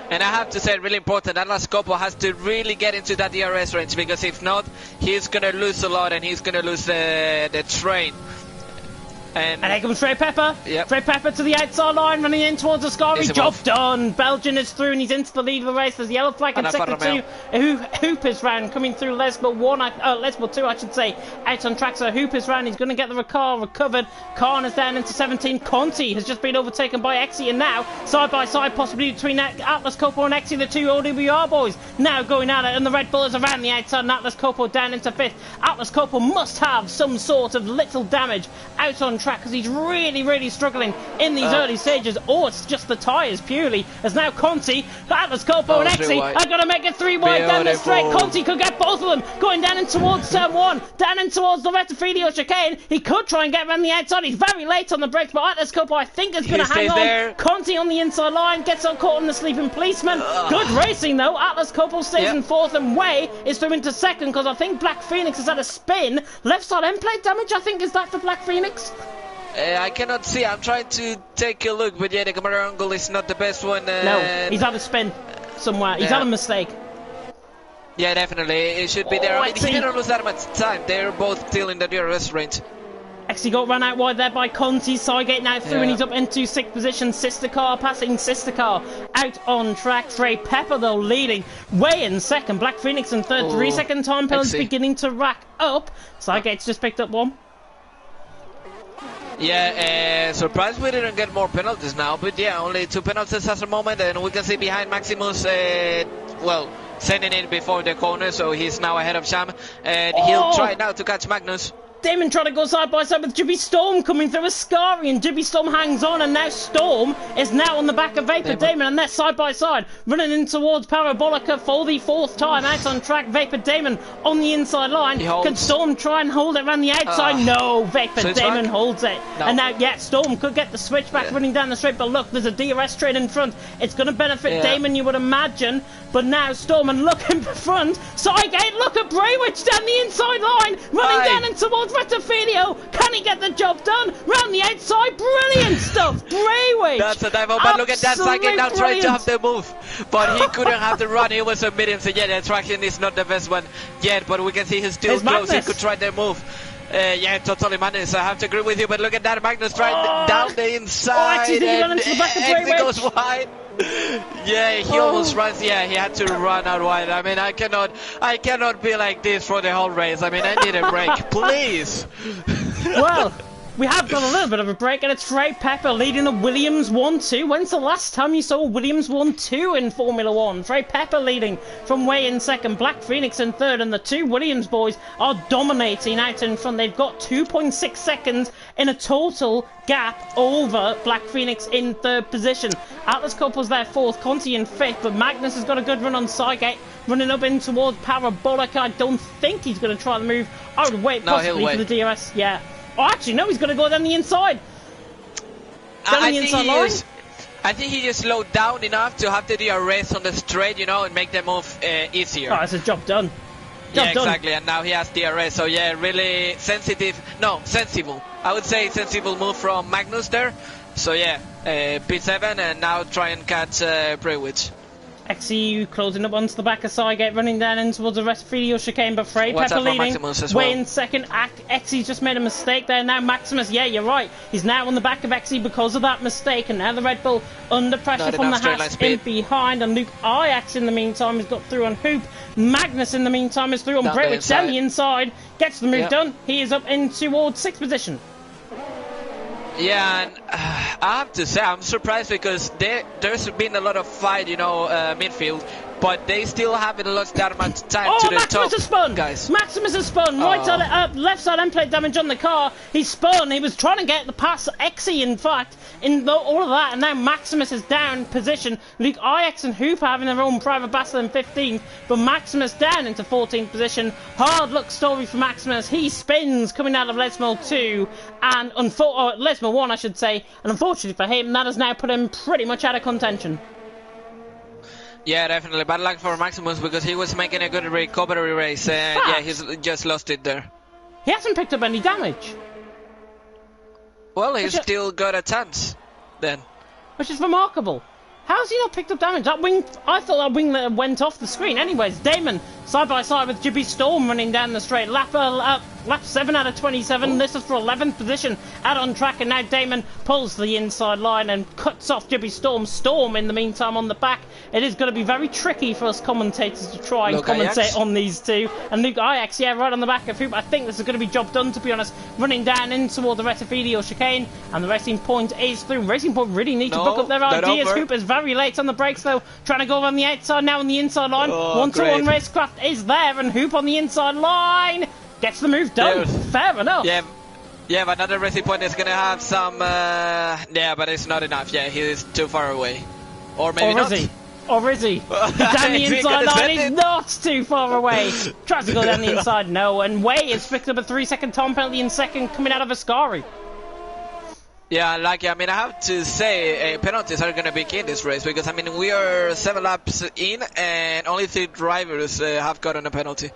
And I have to say, really important, Atlas Coppola has to really get into that DRS range, because if not, he's going to lose a lot and he's going to lose the train. And here comes Frey Pepper. Yep. Frey Pepper to the outside line, running in towards Ascari. Job done. Belgian is through and he's into the lead of the race. There's yellow flag in sector 2. Hoop is round, coming through Lesmo 2, I should say. Out on track, so Hoop is round. He's going to get the car recovered. Khan is down into 17. Conti has just been overtaken by Exy, and now side by side, possibly between Atlas Coppola and Exy, the two OWR boys. Now going at it, and the Red Bull is around the outside, and Atlas Coppola down into 5th. Atlas Coppola must have some sort of little damage out on track, because he's really struggling in these early stages. Oh, it's just the tyres purely, as now Conti, Atlas Coppola and Exy are going to make it 3 wide down the straight. Conti could get both of them going down in towards turn 1, down in towards the Retifidio chicane. He could try and get around the outside. He's very late on the brakes, but Atlas Coppola, I think, is going to hang on there. Conti on the inside line gets caught on the sleeping policeman. Good racing though. Atlas Coppola stays in 4th, and Way is through into 2nd, because I think Black Phoenix has had a spin. Left side end plate damage, I think, is that for Black Phoenix? I cannot see. I'm trying to take a look, but yeah, the camera angle is not the best one. No, he's had a spin somewhere. He's had a mistake. Yeah, definitely. It should be there. I mean, he didn't lose that much time. They're both still in the DRS range. Actually got run out wide there by Conti. Sygate now through, and he's up into 6th position. Sister Car passing Sister Car out on track. Frey Pepper though leading. Way in 2nd. Black Phoenix in 3rd. 3-second time penalty beginning to rack up. Sygate's just picked up 1. Yeah, surprised we didn't get more penalties now, but yeah, only 2 penalties at the moment, and we can see behind Maximus, well, sending it before the corner, so he's now ahead of Sham, and he'll try now to catch Magnus. Damon trying to go side by side with Jibby Storm coming through Ascari, and Jibby Storm hangs on, and now Storm is now on the back of Vapor Damon, and they're side by side running in towards Parabolica for the 4th time out on track. Vapor Damon on the inside line. Can Storm try and hold it around the outside? No, Vapor Damon holds it. No. And now, Storm could get the switch back running down the straight, but look, there's a DRS train in front. It's going to benefit Damon, you would imagine, but now Storm, and look in front, Sygate, look at Braywich down the inside line, running down in towards Retafilio, can he get the job done? Round the outside, brilliant stuff. Braywich. That's a dive, but look at that second now trying to have the move. But he couldn't have the run, he was a medium, so yeah, the traction is not the best one yet, but we can see he's still close, he could try the move. Yeah, totally Magnus, I have to agree with you, but look at that, Magnus trying down the inside, and Exy goes wide. Yeah, he almost runs, yeah, he had to run out wide. I mean, I cannot be like this for the whole race. I mean, I need a break, please. Well, we have got a little bit of a break, and it's Frey Pepper leading the Williams 1-2. When's the last time you saw Williams 1-2 in Formula 1? Frey Pepper leading from way in second, Black Phoenix in third, and the two Williams boys are dominating out in front. They've got 2.6 seconds in a total gap over Black Phoenix in third position. Atlas Couple's there fourth, Conti in fifth, but Magnus has got a good run on Sygate, running up in towards Parabolic. I don't think he's going to try the move. I would wait possibly for the DRS. Yeah. Oh, actually, no, he's going to go down the inside. I think he just slowed down enough to have the DRS on the straight, you know, and make the move easier. Oh, it's a job done. Yeah, exactly, and now he has DRS, so yeah, really sensible. I would say sensible move from Magnus there. So yeah, P7, and now try and catch Braywich. XCU closing up onto the back of Sygate, running down in towards the Retafilio chicane, but Frey Pepper leading. Way in second. Exy's just made a mistake there. Now Maximus, yeah, you're right. He's now on the back of Exy because of that mistake, and now the Red Bull under pressure from the Haas in behind, and Luke Ajax in the meantime has got through on Hoop. Magnus in the meantime is through on Braywich down the inside, gets the move done. He is up in towards sixth position. Yeah, and I have to say I'm surprised because there's been a lot of fight, you know, midfield, but they still haven't lost that much time to the Maximus top. Has spun. Guys. Maximus has spun. Right side, left side end plate damage on the car. He spun. He was trying to get the pass Exy, in fact, all of that, and now Maximus is down position. Luke Ajax and Hoop are having their own private battle in 15th, but Maximus down into 14th position. Hard luck story for Maximus. He spins coming out of Lesmo 2 and Lesmo 1, I should say, and unfortunately for him, that has now put him pretty much out of contention. Yeah, definitely. Bad luck for Maximus because he was making a good recovery race, and yeah, he's just lost it there. He hasn't picked up any damage. Well, he's still got a chance, then. Which is remarkable. How's he not picked up damage? That wing, I thought that wing went off the screen. Anyways, Damon, side by side with Jibby Storm running down the straight. Lap 7 out of 27. This is for 11th position out on track, and now Damon pulls the inside line and cuts off Jibby Storm. Storm, in the meantime, on the back. It is going to be very tricky for us commentators to try and commentate on these two. And Luke Ajax, yeah, right on the back of Hoop. I think this is going to be job done, to be honest. Running down in toward the Retafilio chicane, and the Racing Point is through. Racing Point really need to book up their ideas. Hoop is very late on the brakes, though, trying to go on the outside now on the inside line. 1-2-1 racecraft is there, and Hoop on the inside line gets the move done. Fair enough. Yeah, but another Racing Point is going to have some... yeah, but it's not enough. Yeah, he is too far away. Or maybe not. Or is he? Down the inside line, he's not too far away. Tries to go down the inside, no. And Way is picked up a 3-second time penalty in second, coming out of Ascari. Yeah, I mean, I have to say, penalties are going to be key in this race because, I mean, we are 7 laps in and only 3 drivers have gotten a penalty.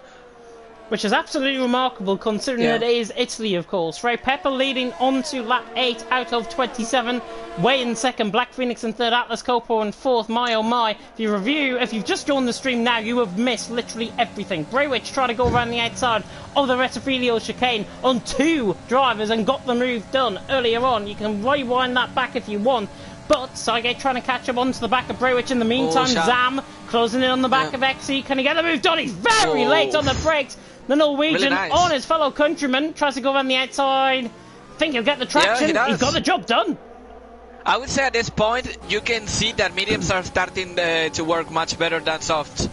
Which is absolutely remarkable considering that it is Italy, of course. Frey Pepper leading on to lap 8 out of 27. Way in second, Black Phoenix in third, Atlas Copo in fourth. My oh my. If you've just joined the stream now, you have missed literally everything. Braywich tried to go around the outside of the Retafilio chicane on 2 drivers and got the move done earlier on. You can rewind that back if you want. But Sygate trying to catch up onto the back of Braywich in the meantime. Zam closing in on the back of XC. Can he get the move done? He's very late on the brakes. The Norwegian on his fellow countryman tries to go around the outside. Think he'll get the traction. He's got the job done. I would say at this point you can see that mediums are starting to work much better than softs.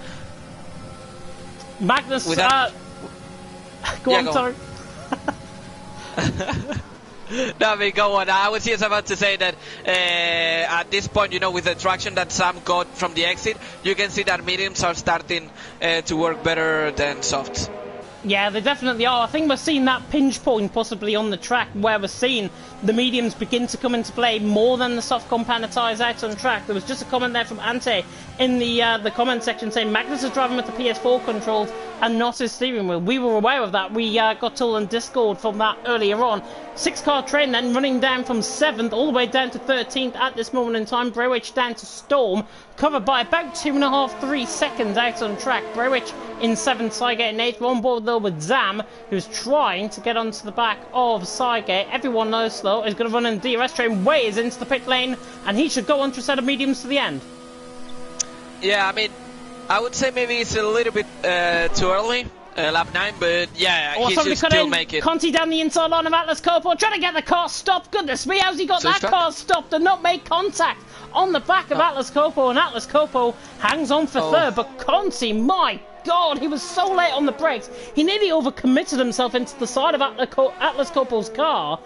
Magnus, go on, sorry. No, I mean, go on. I was just about to say that at this point, you know, with the traction that Sam got from the exit, you can see that mediums are starting to work better than softs. Yeah, they definitely are. I think we're seeing that pinch point possibly on the track where we're seeing the mediums begin to come into play more than the soft compound tyres out on track. There was just a comment there from Ante in the comment section saying Magnus is driving with the PS4 controls and not his steering wheel. We were aware of that. We got told on Discord from that earlier on. 6-car train then running down from 7th all the way down to 13th at this moment in time. Brewich down to Storm, covered by about 2.5-3 seconds out on track. Brewich in 7th, Cygate in 8th. We're on board though with Zam, who's trying to get onto the back of Cygate. Everyone knows though is going to run in the DRS train. Way is into the pit lane, and he should go onto a set of mediums to the end. Yeah, I mean, I would say maybe it's a little bit too early. Lap 9, but yeah, he should still make it. Conti down the inside line of Atlas Coppo, trying to get the car stopped. Goodness me, how's he got that car stopped and not made contact on the back of Atlas Coppo? And Atlas Coppo hangs on for third, but Conti, my God, he was so late on the brakes. He nearly overcommitted himself into the side of Atlas Coppo's car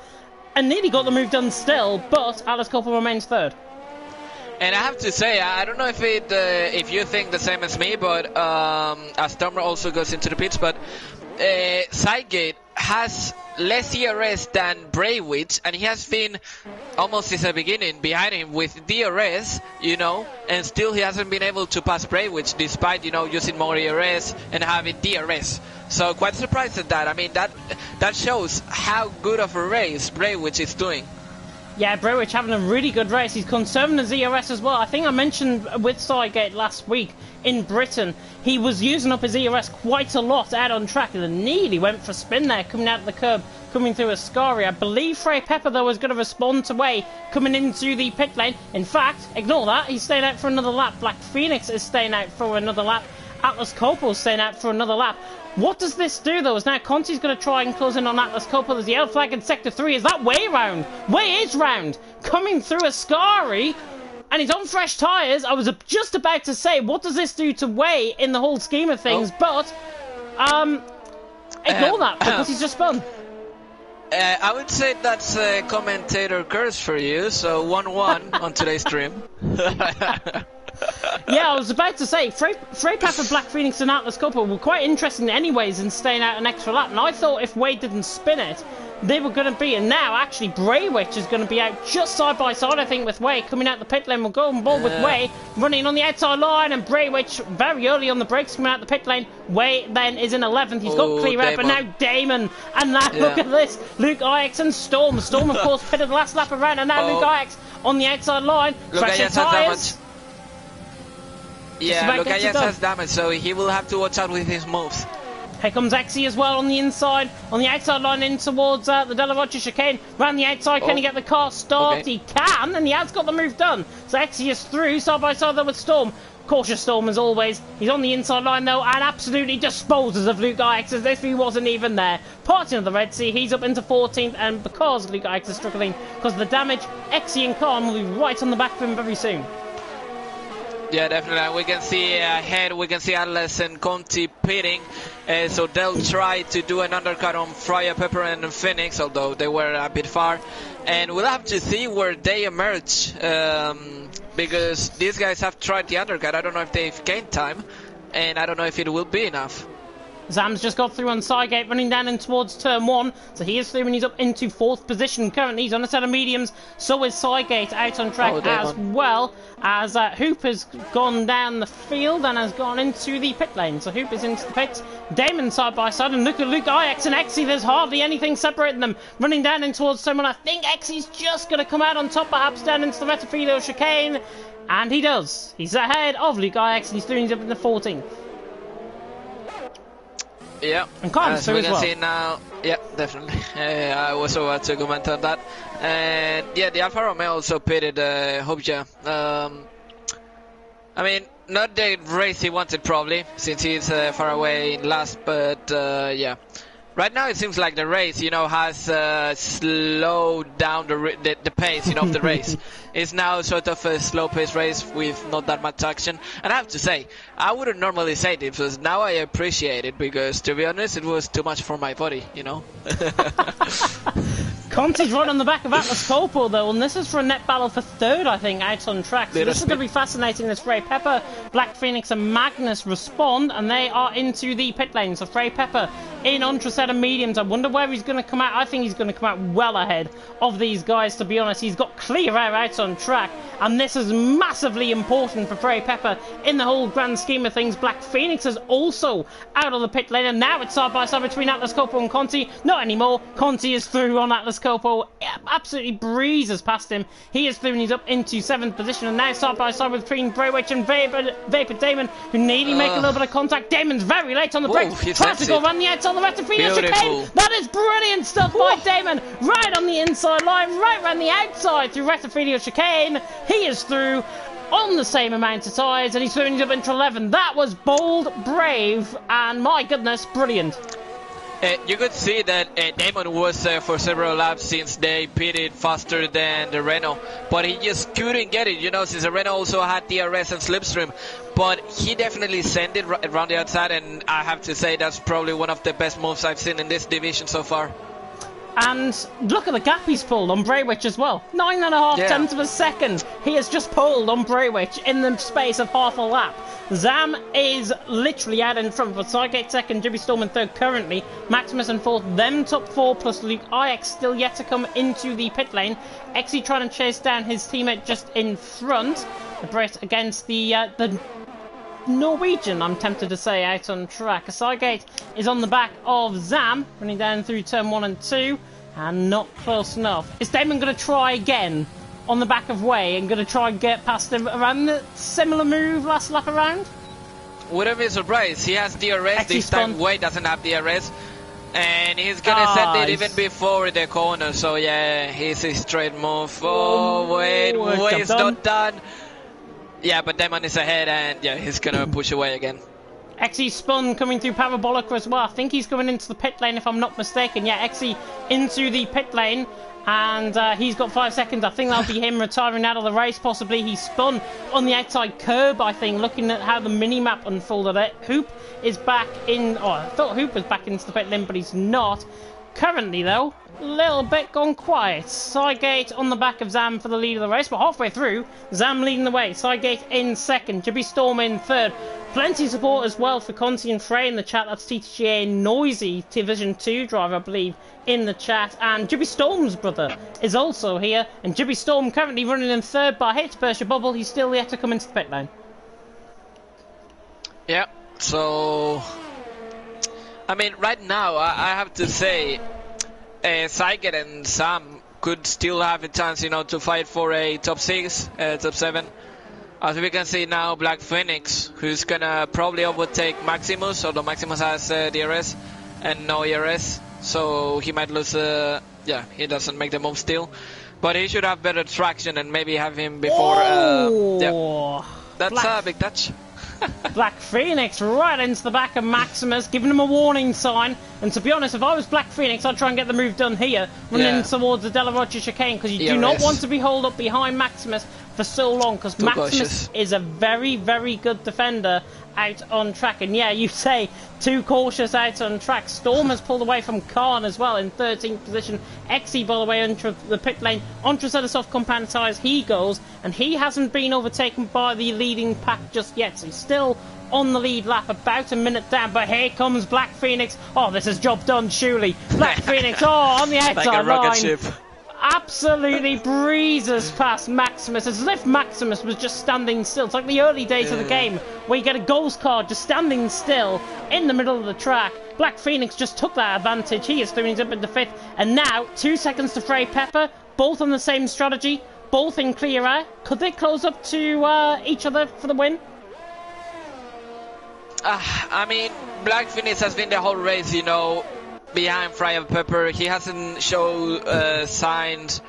and nearly got the move done still, but Atlas Coppo remains third. And I have to say, I don't know if you think the same as me, but as Tom also goes into the pits, but Cygate has less ERS than Braywich, and he has been almost since the beginning behind him with DRS, you know, and still he hasn't been able to pass Braywich despite, you know, using more ERS and having DRS. So quite surprised at that. I mean, that shows how good of a race Braywich is doing. Yeah, Brewich having a really good race. He's conserving his ERS as well. I think I mentioned with Cygate last week in Britain, he was using up his ERS quite a lot out on track and nearly went for a spin there, coming out of the curb, coming through Ascari. I believe Frey Pepper, though, was going to respond to Way coming into the pit lane. In fact, ignore that. He's staying out for another lap. Black Phoenix is staying out for another lap. Atlas Coppo's staying out for another lap. What does this do, though? Is now Conti's going to try and close in on Atlas Coppo. There's the yellow flag in Sector 3. Is that Way round? Way is round. Coming through Ascari. And he's on fresh tyres. I was just about to say, what does this do to Way in the whole scheme of things? But, ignore that, because he's just spun. I would say that's a commentator curse for you, so 1-1 on today's stream. Yeah, I was about to say, Frey Pepper, Black Phoenix and Atlas Coppo were quite interesting anyways in staying out an extra lap, and I thought if Wade didn't spin it, they were going to be, and now actually Braywich is going to be out just side by side, I think, with Way coming out the pit lane. We'll go on board with Way running on the outside line, and Braywich very early on the brakes coming out the pit lane. Way then is in 11th. He's got clear out, but now Damon, and now look at this, Luke Ix and Storm. Storm, of course, pitted the last lap around, and now Luke Ix on the outside line, freshing tyres. Yeah, Lukajas has damage, so he will have to watch out with his moves. Here comes Exy as well on the inside, on the outside line in towards the De La Rocha chicane. Round the outside, can he get the car stopped? Okay. He can, and he has got the move done. So Exy is through, side by side there with Storm. Cautious Storm as always. He's on the inside line though, and absolutely disposes of Luke Ix as if he wasn't even there. Parting of the Red Sea, he's up into 14th, and because Luke Ix is struggling because of the damage, Exy and Khan will be right on the back of him very soon. Yeah, definitely. We can see ahead, we can see Atlas and Conti pitting. So they'll try to do an undercut on Frey Pepper and Phoenix, although they were a bit far. And we'll have to see where they emerge, because these guys have tried the undercut. I don't know if they've gained time, and I don't know if it will be enough. Zam's just got through on Cygate, running down in towards turn 1. So he is through and he's up into 4th position currently. He's on a set of mediums. So is Cygate out on track as well as Hoop has gone down the field and has gone into the pit lane. So Hoop is into the pits. Damon side by side, and look at Luke Ix and Exy. There's hardly anything separating them. Running down in towards turn 1. I think Exy's just going to come out on top, perhaps down into the Retafido chicane. And he does. He's ahead of Luke Ix and he's through and he's up in the 14th. Yeah, and as we can see now, yeah, definitely. I was about to comment on that. And yeah, the Alfa Romeo also pitted Hobja. I mean, not the race he wanted probably, since he's far away in last, but yeah. Right now it seems like the race, you know, has slowed down the pace, you know, of the race. It's now sort of a slow-paced race with not that much action. And I have to say, I wouldn't normally say this, but now I appreciate it because, to be honest, it was too much for my body, you know. Conti's right on the back of Atlas Coppo though, and this is for a net battle for third, I think, out on track. So this is going to be fascinating as Frey Pepper, Black Phoenix and Magnus respond, and they are into the pit lane. So Frey Pepper in Ultra set of mediums. I wonder where he's going to come out. I think he's going to come out well ahead of these guys, to be honest. He's got clear air out on track, and this is massively important for Frey Pepper in the whole grand scheme of things. Black Phoenix is also out of the pit lane, and now it's side by side between Atlas Coppo and Conti. Not anymore. Conti is through on Atlas Coppo, absolutely breezes past him. He is through and he's up into 7th position, and now side by side between Braywitch and Vapor Damon, who nearly make a little bit of contact. Damon's very late on the break, tries to go around the outside the Retafino chicane. That is brilliant stuff by Damon, right on the inside line, right around the outside through Retafino chicane. He is through on the same amount of tyres, and he's through up into 11. That was bold, brave, and my goodness, brilliant. You could see that Damon was for several laps since they pitted faster than the Renault, but he just couldn't get it, you know, since the Renault also had DRS and slipstream. But he definitely sent it around the outside, and I have to say that's probably one of the best moves I've seen in this division so far. And look at the gap he's pulled on Braywitch as well. 9.5 tenths of a second. He has just pulled on Braywitch in the space of half a lap. Zam is literally out in front, but Cygate second, Jibby Storm in third currently. Maximus in fourth, them top four, plus Luke IX still yet to come into the pit lane. Exy trying to chase down his teammate just in front. The brace against the Norwegian, I'm tempted to say, out on track. Cygate is on the back of Zam, running down through turn 1 and 2, and not close enough. Is Damon going to try again on the back of Way and going to try and get past him around the similar move last lap around? Wouldn't be surprised. He has DRS, this time Way doesn't have DRS, and he's going to send it even before the corner, so yeah, he's a straight move. Oh, wait, Way is not done. Yeah, but Damon is ahead, and yeah, he's gonna push away again. Exy spun coming through Parabolica as well. I think he's coming into the pit lane if I'm not mistaken. Yeah, Exy into the pit lane, and he's got 5 seconds. I think that'll be him retiring out of the race possibly. He spun on the outside curb, I think, looking at how the mini-map unfolded. Hoop is back in... Oh, I thought Hoop was back into the pit lane, but he's not. Currently, though, a little bit gone quiet. Cygate on the back of Zam for the lead of the race, but halfway through, Zam leading the way. Cygate in second, Jibby Storm in third. Plenty of support as well for Conti and Frey in the chat. That's TTGA Noisy, Division 2 driver, I believe, in the chat. And Jibby Storm's brother is also here. And Jibby Storm currently running in third by hit. Burst your bubble, he's still yet to come into the pit lane. Yeah, so... I mean, right now, I have to say, Cygate and Sam could still have a chance, you know, to fight for a top 6, top 7. As we can see now, Black Phoenix, who's gonna probably overtake Maximus, although Maximus has DRS and no ERS, so he might lose, yeah, he doesn't make the move still. But he should have better traction and maybe have him before, yeah. That's a big touch. Black Phoenix right into the back of Maximus, giving him a warning sign. And to be honest, if I was Black Phoenix, I'd try and get the move done here, running towards the Della Rocha chicane, because you do not want to be holed up behind Maximus for so long, because Maximus is a very, very good defender out on track. And yeah, you say too cautious out on track. Storm has pulled away from Khan as well in 13th position. Exy, by the way, into the pit lane. Onto a set of soft compound tyres he goes, and he hasn't been overtaken by the leading pack just yet, so he's still on the lead lap, about a minute down. But here comes Black Phoenix. Oh, this is job done, surely. Black Phoenix, on the outside like a rocket ship. Absolutely breezes past Maximus, as if Maximus was just standing still. It's like the early days of the game, where you get a goals card just standing still in the middle of the track. Black Phoenix just took that advantage. He is through up into 5th, and now 2 seconds to Frey Pepper, both on the same strategy, both in clear air. Could they close up to each other for the win? I mean, Black Phoenix has been the whole race, you know, behind Frey Pepper. He hasn't shown signs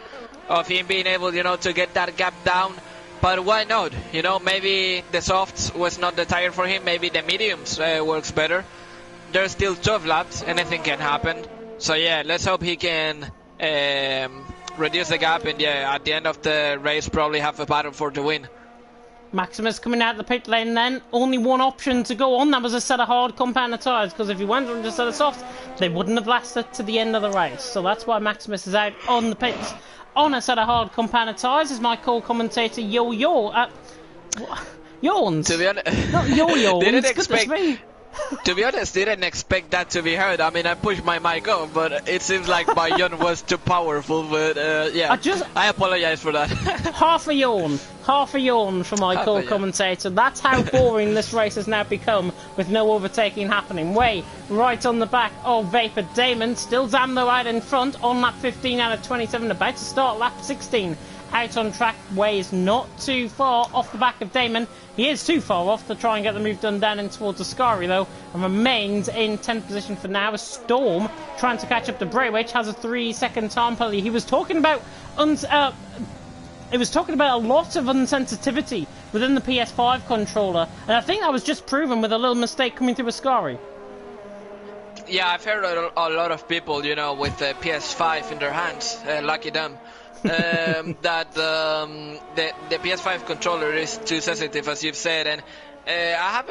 of him being able, you know, to get that gap down. But why not? You know, maybe the softs was not the tire for him. Maybe the mediums works better. There's still 12 laps. Anything can happen. So yeah, let's hope he can reduce the gap. And yeah, at the end of the race, probably have a battle for the win. Maximus coming out the pit lane then. Only one option to go on. That was a set of hard compound tyres, because if he went on just a set of soft, they wouldn't have lasted to the end of the race. So that's why Maximus is out on the pits on a set of hard compound tyres. Is my co-commentator yawns. To be honest, not yawns. didn't Goodness expect. me. To be honest, didn't expect that to be heard. I mean, I pushed my mic off, but it seems like my yawn was too powerful. But yeah, I apologize for that. half a yawn for my co-commentator. That's how boring this race has now become, with no overtaking happening. Way right on the back of Vapor Damon. Still Zam though out in front on lap 15 out of 27, about to start lap 16. Out on track. Way is not too far off the back of Damon. He is too far off to try and get the move done down in towards Ascari though, and remains in 10th position for now. A Storm trying to catch up to Braywich, has a 3-second time penalty. He was talking about a lot of unsensitivity within the PS5 controller, and I think that was just proven with a little mistake coming through Ascari. Yeah, I've heard a lot of people, you know, with the PS5 in their hands, lucky them. That the PS5 controller is too sensitive, as you've said, and I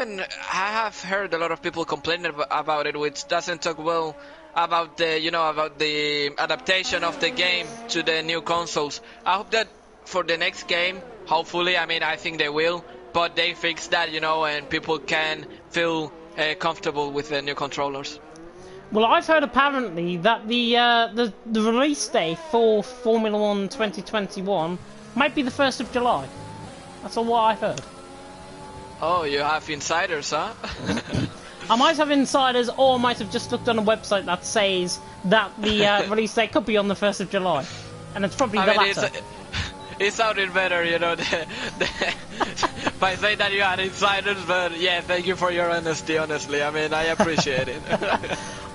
have heard a lot of people complaining about it, which doesn't talk well about the adaptation of the game to the new consoles. I hope that for the next game, hopefully, I mean, I think they will, but they fix that, you know, and people can feel comfortable with the new controllers. Well, I've heard apparently that the release date for Formula 1 2021 might be the 1st of July. That's all what I've heard. Oh, you have insiders, huh? I might have insiders, or I might have just looked on a website that says that the release date could be on the 1st of July. And it's probably the latter. It sounded better, you know, by saying that you had insiders, but yeah, thank you for your honesty, honestly. I mean, I appreciate it.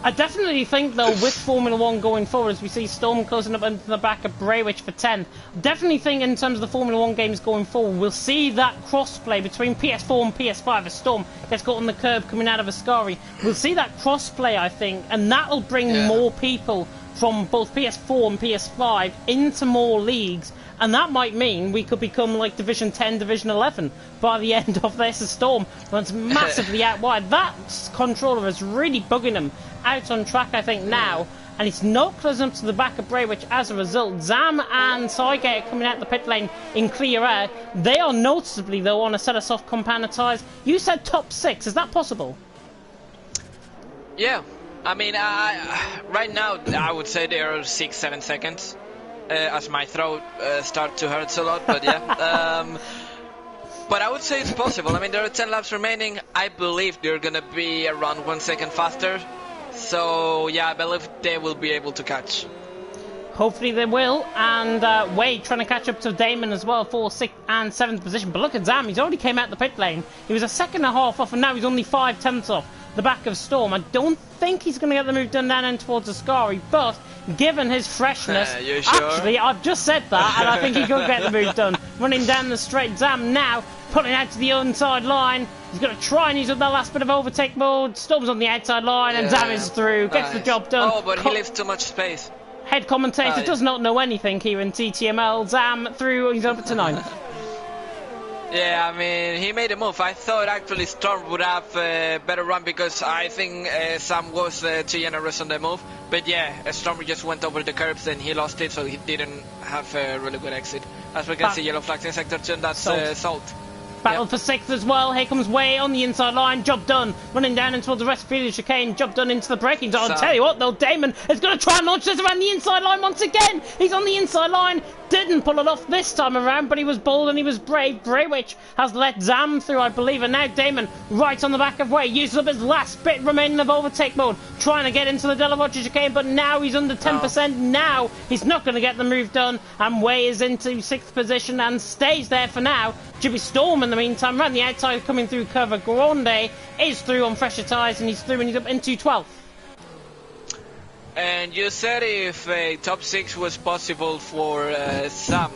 I definitely think, though, with Formula 1 going forward, as we see Storm closing up into the back of Braywich for 10, definitely think in terms of the Formula 1 games going forward, we'll see that cross-play between PS4 and PS5 as Storm gets caught on the curb coming out of Ascari. We'll see that cross-play, I think, and that'll bring more people from both PS4 and PS5 into more leagues, and that might mean we could become like Division 10, Division 11 by the end of this Storm. Runs massively out wide. That controller is really bugging him out on track, I think, now, and it's not closing up to the back of Bray, which as a result, Zam and Sygate are coming out the pit lane in clear air. They are noticeably, though, on a set of soft compound tyres. You said top 6, is that possible? Yeah, I mean, right now I would say they are 6-7 seconds. As my throat starts to hurt a lot, but yeah. But I would say it's possible. I mean, there are 10 laps remaining. I believe they're going to be around 1 second faster. So, yeah, I believe they will be able to catch. Hopefully they will. And Wade trying to catch up to Damon as well for 6th and 7th position. But look at Zam, he's already came out the pit lane. He was a second and a half off, and now he's only 5/10 off the back of Storm. I don't think he's going to get the move done down in towards Ascari, but given his freshness, you sure? Actually, I've just said that, and I think he could get the move done. Running down the straight, Zam now pulling out to the inside line. He's going to try and use up that last bit of overtake mode. Storm's on the outside line, and Zam is through, gets the job done. Oh, but he leaves too much space. Head commentator does not know anything here in TTML. Zam through, he's up to 9th. Yeah, I mean, he made a move. I thought actually Storm would have a better run because I think Sam was too generous on the move. But yeah, Storm just went over the curbs and he lost it, so he didn't have a really good exit. As we can see, yellow flags in sector 2, and that's Salt. Battle for 6th as well. Here comes Way on the inside line. Job done. Running down into the rest of the chicane. Job done into the braking zone. I'll tell you what, though, Damon is going to try and launch this around the inside line once again. He's on the inside line. Didn't pull it off this time around, but he was bold and he was brave. Braywich has let Zam through, I believe, and now Damon right on the back of Way. Uses up his last bit remaining of overtake mode. Trying to get into the Della Roger chicane, but now he's under 10%. Now he's not going to get the move done, and Way is into 6th position and stays there for now. Jimmy Storm, in the meantime, around the outside, coming through Curva Grande, is through on fresher tyres, and he's through and he's up into 12th. And you said if a top 6 was possible for Sam.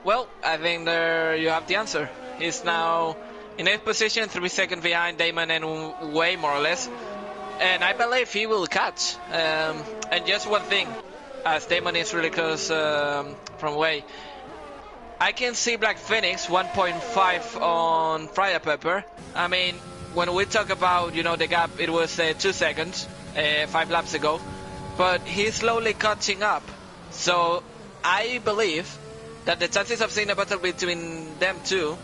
Well, I think there you have the answer. He's now in 8th position, 3 seconds behind Damon and Way, more or less. And I believe he will catch. And just one thing, as Damon is really close from Way. I can see Black Phoenix 1.5 on Fryer Pepper. I mean, when we talk about, you know, the gap, it was 2 seconds, 5 laps ago. But he's slowly catching up. So I believe that the chances of seeing a battle between them two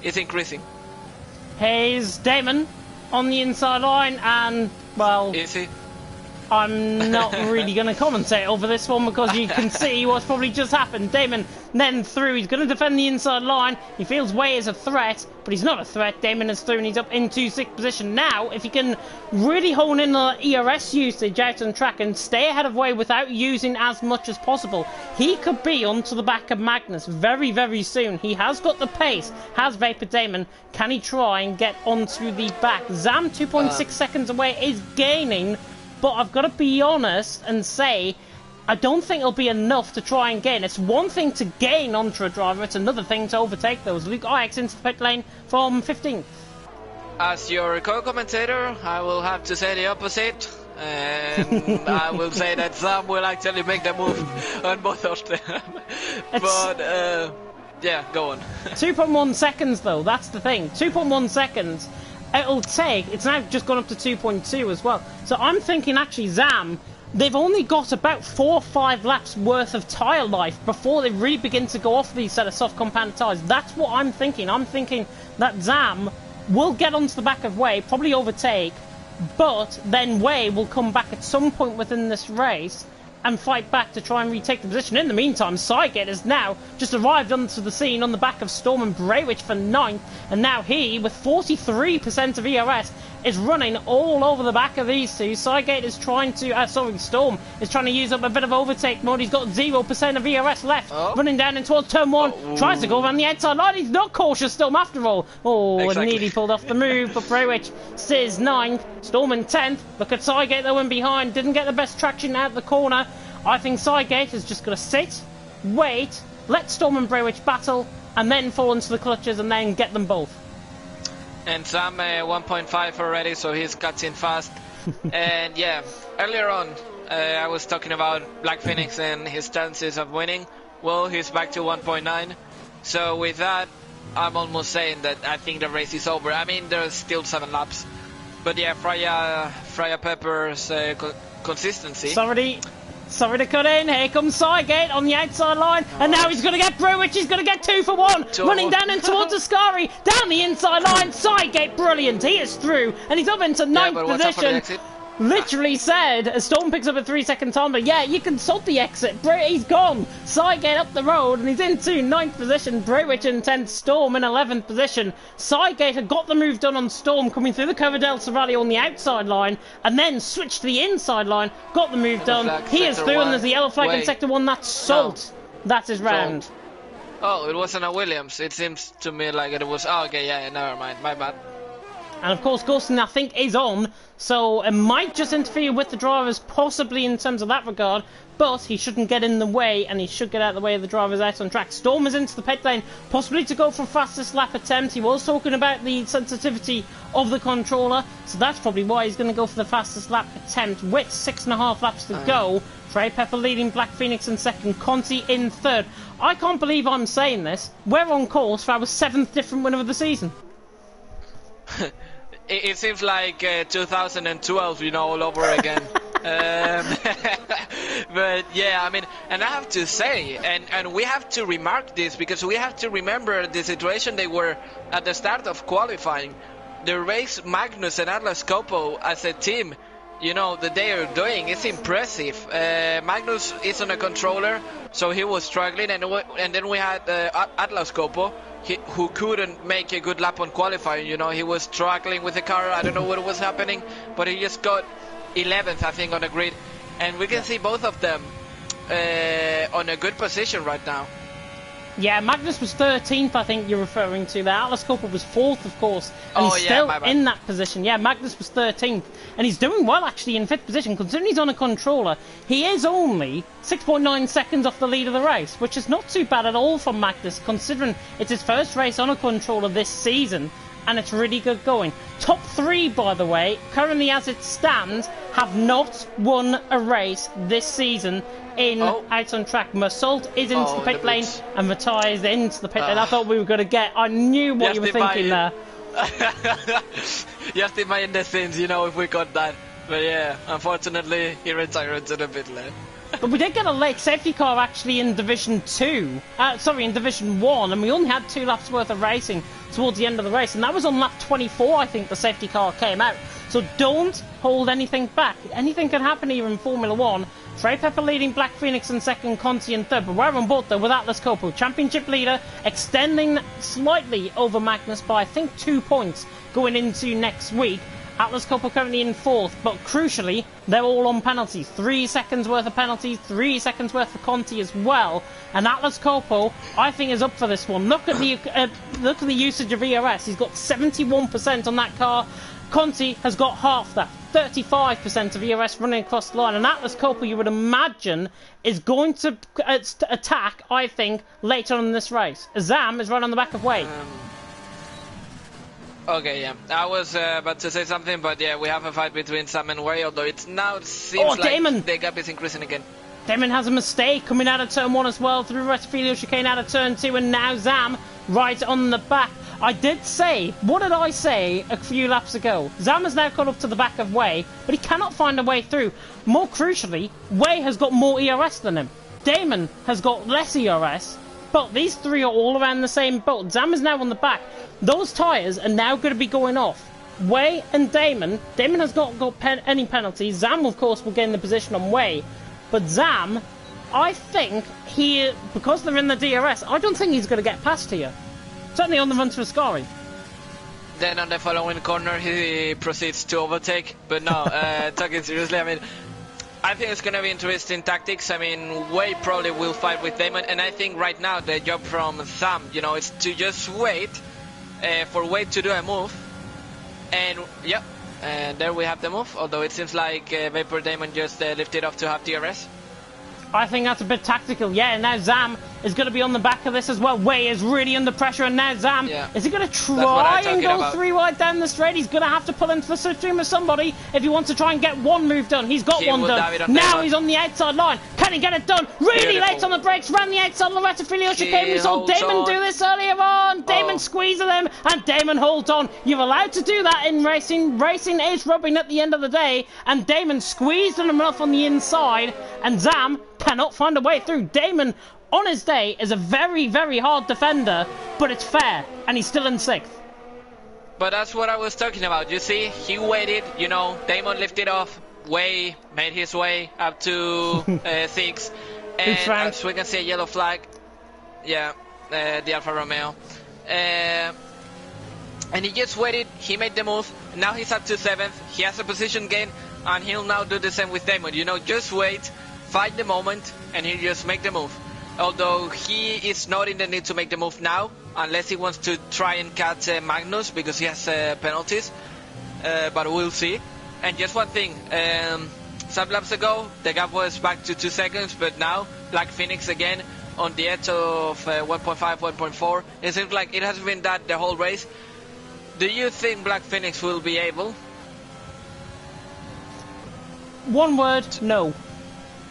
is increasing. Here's Damon on the inside line, and, well... Is he? I'm not really going to commentate over this one because you can see what's probably just happened. Damon then through. He's going to defend the inside line. He feels Way is a threat, but he's not a threat. Damon is through and he's up into 6th position. Now, if he can really hone in on ERS usage out on track and stay ahead of Way without using as much as possible, he could be onto the back of Magnus very, very soon. He has got the pace, has Vapor Damon. Can he try and get onto the back? Zam 2.6 seconds away is gaining. But I've got to be honest and say, I don't think it'll be enough to try and gain. It's one thing to gain onto a driver, it's another thing to overtake those. Luke Ix into the pit lane from 15th. As your co-commentator, I will have to say the opposite. And I will say that Sam will actually make the move on both of them. But, yeah, go on. 2.1 seconds though, that's the thing. 2.1 seconds. It'll take, it's now just gone up to 2.2 as well. So I'm thinking actually Zam, they've only got about 4 or 5 laps worth of tyre life before they really begin to go off these set of soft compound tyres. That's what I'm thinking. I'm thinking that Zam will get onto the back of Way, probably overtake, but then Way will come back at some point within this race and fight back to try and retake the position. In the meantime, Cygate has now just arrived onto the scene on the back of Storm and Braywich for 9th, and now he, with 43% of ERS, is running all over the back of these two. Cygate is trying to, Storm is trying to use up a bit of overtake mode. He's got 0% of ERS left, running down in towards turn 1, tries to go around the outside line. He's not cautious, Storm, after all. Oh, exactly. Nearly pulled off the move, but Braywich stays 9th, Storm in 10th. Look at Cygate though in behind, didn't get the best traction out the corner. I think Cygate is just going to sit, wait, let Storm and Braywich battle, and then fall into the clutches and then get them both. And Sam 1.5 already, so he's cutting fast. And yeah, earlier on, I was talking about Black Phoenix and his chances of winning. Well, he's back to 1.9. So with that, I'm almost saying that I think the race is over. I mean, there's still 7 laps. But yeah, Fryer Pepper's consistency. Sorry to cut in. Here comes Cygate on the outside line, and now he's going to get Braywich. He's going to get 2 for 1. Running down in towards Ascari, down the inside line. Cygate, brilliant. He is through, and he's up into 9th position. Literally said, as Storm picks up a 3-second time, but yeah, you can sort the exit. He's gone. Cygate up the road, and he's into 9th position. Braywich in 10th, Storm in 11th position. Cygate had got the move done on Storm, coming through the Coverdale Rally on the outside line, and then switched to the inside line, got the move done. He is through, and there's the yellow flag in Sector 1. That's Salt. No. That's his round. Salt. Oh, it wasn't a Williams. It seems to me like it was... Oh, okay, yeah, never mind. My bad. And of course, Ghosting, I think, is on, so it might just interfere with the drivers, possibly in terms of that regard, but he shouldn't get in the way, and he should get out of the way of the drivers out on track. Storm is into the pit lane, possibly to go for fastest lap attempt. He was talking about the sensitivity of the controller, so that's probably why he's going to go for the fastest lap attempt with 6.5 laps to go. Frey Pepper leading, Black Phoenix in 2nd, Conti in 3rd. I can't believe I'm saying this. We're on course for our 7th different winner of the season. It seems like 2012, you know, all over again. But yeah, I mean, and I have to say, and we have to remark this, because we have to remember the situation they were at the start of qualifying. The race Magnus and Atlas Coppo as a team, you know, that they are doing, it's impressive. Magnus is on a controller, so he was struggling, and then we had Atlas Coppo, who couldn't make a good lap on qualifying. You know, he was struggling with the car. I don't know what was happening, but he just got 11th, I think, on the grid. And we can see both of them on a good position right now. Yeah, Magnus was 13th, I think you're referring to there. Atlas Coppo was 4th, of course, and he's still in that position. Yeah, Magnus was 13th, and he's doing well, actually, in 5th position. Considering he's on a controller, he is only 6.9 seconds off the lead of the race, which is not too bad at all for Magnus, considering it's his first race on a controller this season. and it's really good going. Top 3, by the way, currently as it stands, have not won a race this season in Out on Track. Massault is into the pit lane, and Matai is into the pit lane. I thought we were going to get... I knew what you were thinking there. You have to imagine the scenes, you know, if we got that. But yeah, unfortunately, he retired to the pit lane. But we did get a late safety car actually in Division 2. In Division 1, and we only had 2 laps worth of racing towards the end of the race, and that was on lap 24, I think, the safety car came out. So don't hold anything back. Anything can happen here in Formula 1. Trey Pepper leading Black Phoenix in second, Conti in third, but we're on board though with Atlas Coppo, championship leader, extending slightly over Magnus by I think 2 points going into next week. Atlas Coppo currently in fourth, but crucially, they're all on penalties. 3 seconds worth of penalties, 3 seconds worth for Conti as well. And Atlas Coppo, I think, is up for this one. Look at the usage of ERS. He's got 71% on that car. Conti has got half that, 35% of ERS running across the line. And Atlas Coppo, you would imagine, is going to attack, I think, later on in this race. Zam is right on the back of Wade. Okay, yeah. I was about to say something, but yeah, we have a fight between Sam and Way, although it now seems like Damon. the gap is increasing again. Damon has a mistake coming out of turn 1 as well, through Retafilio chicane out of turn 2, and now Zam right on the back. I did say, what did I say a few laps ago? Zam has now got up to the back of Way, but he cannot find a way through. More crucially, Way has got more ERS than him. Damon has got less ERS, but these 3 are all around the same boat. Zam is now on the back. Those tyres are now going to be going off. Way and Damon has not got any penalties. Zam, of course, will gain the position on Way. But Zam, I think, because they're in the DRS, I don't think he's going to get past here. Certainly on the run to Ascari. Then on the following corner, he proceeds to overtake. But no, talking seriously, I mean, I think it's going to be interesting tactics. I mean, Way probably will fight with Damon. And I think right now the job from Sam, you know, is to just wait for Wade to do a move, and yep, and there we have the move, although it seems like Vapor Damon just lifted off to have DRS. I think that's a bit tactical, yeah, and now Zam is going to be on the back of this as well. Way is really under pressure, and now Zam, is he going to try and go 3 wide down the straight? He's going to have to pull into the slipstream of somebody if he wants to try and get one move done. He's got one done. Now he's on the outside line. Can he get it done? Really late on the brakes, ran the outside of the Retafilio chicane. We saw Damon do this earlier on. Damon squeezing him, and Damon holds on. You're allowed to do that in racing. Racing is rubbing at the end of the day, and Damon squeezed him enough on the inside, and Zam cannot find a way through. Damon, on his day, is a very, very hard defender, but it's fair, and he's still in 6th. But that's what I was talking about. You see, he waited, you know, Damon lifted off, Way made his way up to 6, and as we can see, a yellow flag. Yeah, the Alfa Romeo. And he just waited, he made the move, now he's up to 7th, he has a position gain, and he'll now do the same with Damon. You know, just wait, fight the moment, and he'll just make the move. Although he is not in the need to make the move now, unless he wants to try and catch Magnus, because he has penalties, but we'll see. And just one thing, some laps ago, the gap was back to 2 seconds, but now, Black Phoenix again, on the edge of 1.5, 1.4. It seems like it has been that the whole race. Do you think Black Phoenix will be able? One word, no.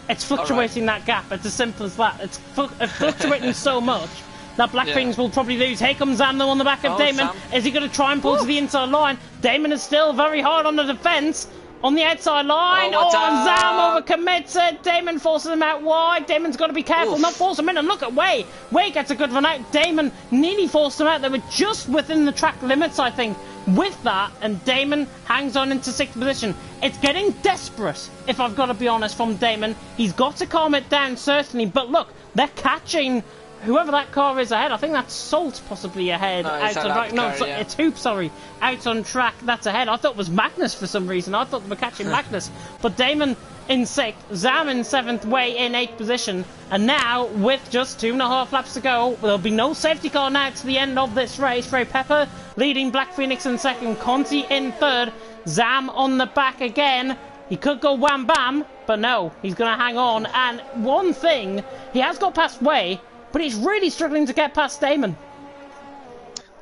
It's fluctuating that gap. It's as simple as that. It's fluctuating so much that Black Phoenix will probably lose. Here comes Zam though on the back of Damon. Sam. Is he going to try and pull to the inside line? Damon is still very hard on the defence. On the outside line. And Zam overcommits it. Damon forces him out wide. Damon's got to be careful, not force him in. And look at Way. Way gets a good run out. Damon nearly forced him out. They were just within the track limits, I think, with that. And Damon hangs on into 6th position. It's getting desperate, if I've got to be honest, from Damon. He's got to calm it down, certainly. But look, they're catching whoever that car is ahead. I think that's Salt possibly ahead. It's Hoop, sorry. Out on track, that's ahead. I thought it was Magnus for some reason. I thought they were catching Magnus. But Damon in 6th, Zam in 7th, Way in 8th position. And now, with just 2.5 laps to go, there'll be no safety car now to the end of this race. Ray Pepper leading Black Phoenix in 2nd, Conti in 3rd, Zam on the back again. He could go wham bam, but no, he's going to hang on. And one thing, he has got past Way, but he's really struggling to get past Damon.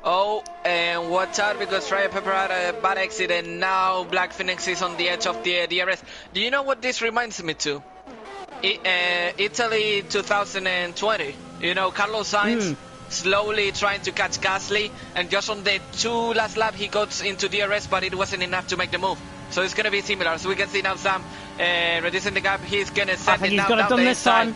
Oh, and watch out because Fryer Pepper had a bad exit and now Black Phoenix is on the edge of the DRS. Do you know what this reminds me to? Italy 2020. You know, Carlos Sainz slowly trying to catch Gasly, and just on the last lap he got into DRS, but it wasn't enough to make the move. So it's going to be similar. So we can see now Sam reducing the gap. He's going to set it down. I think he's got it done this time.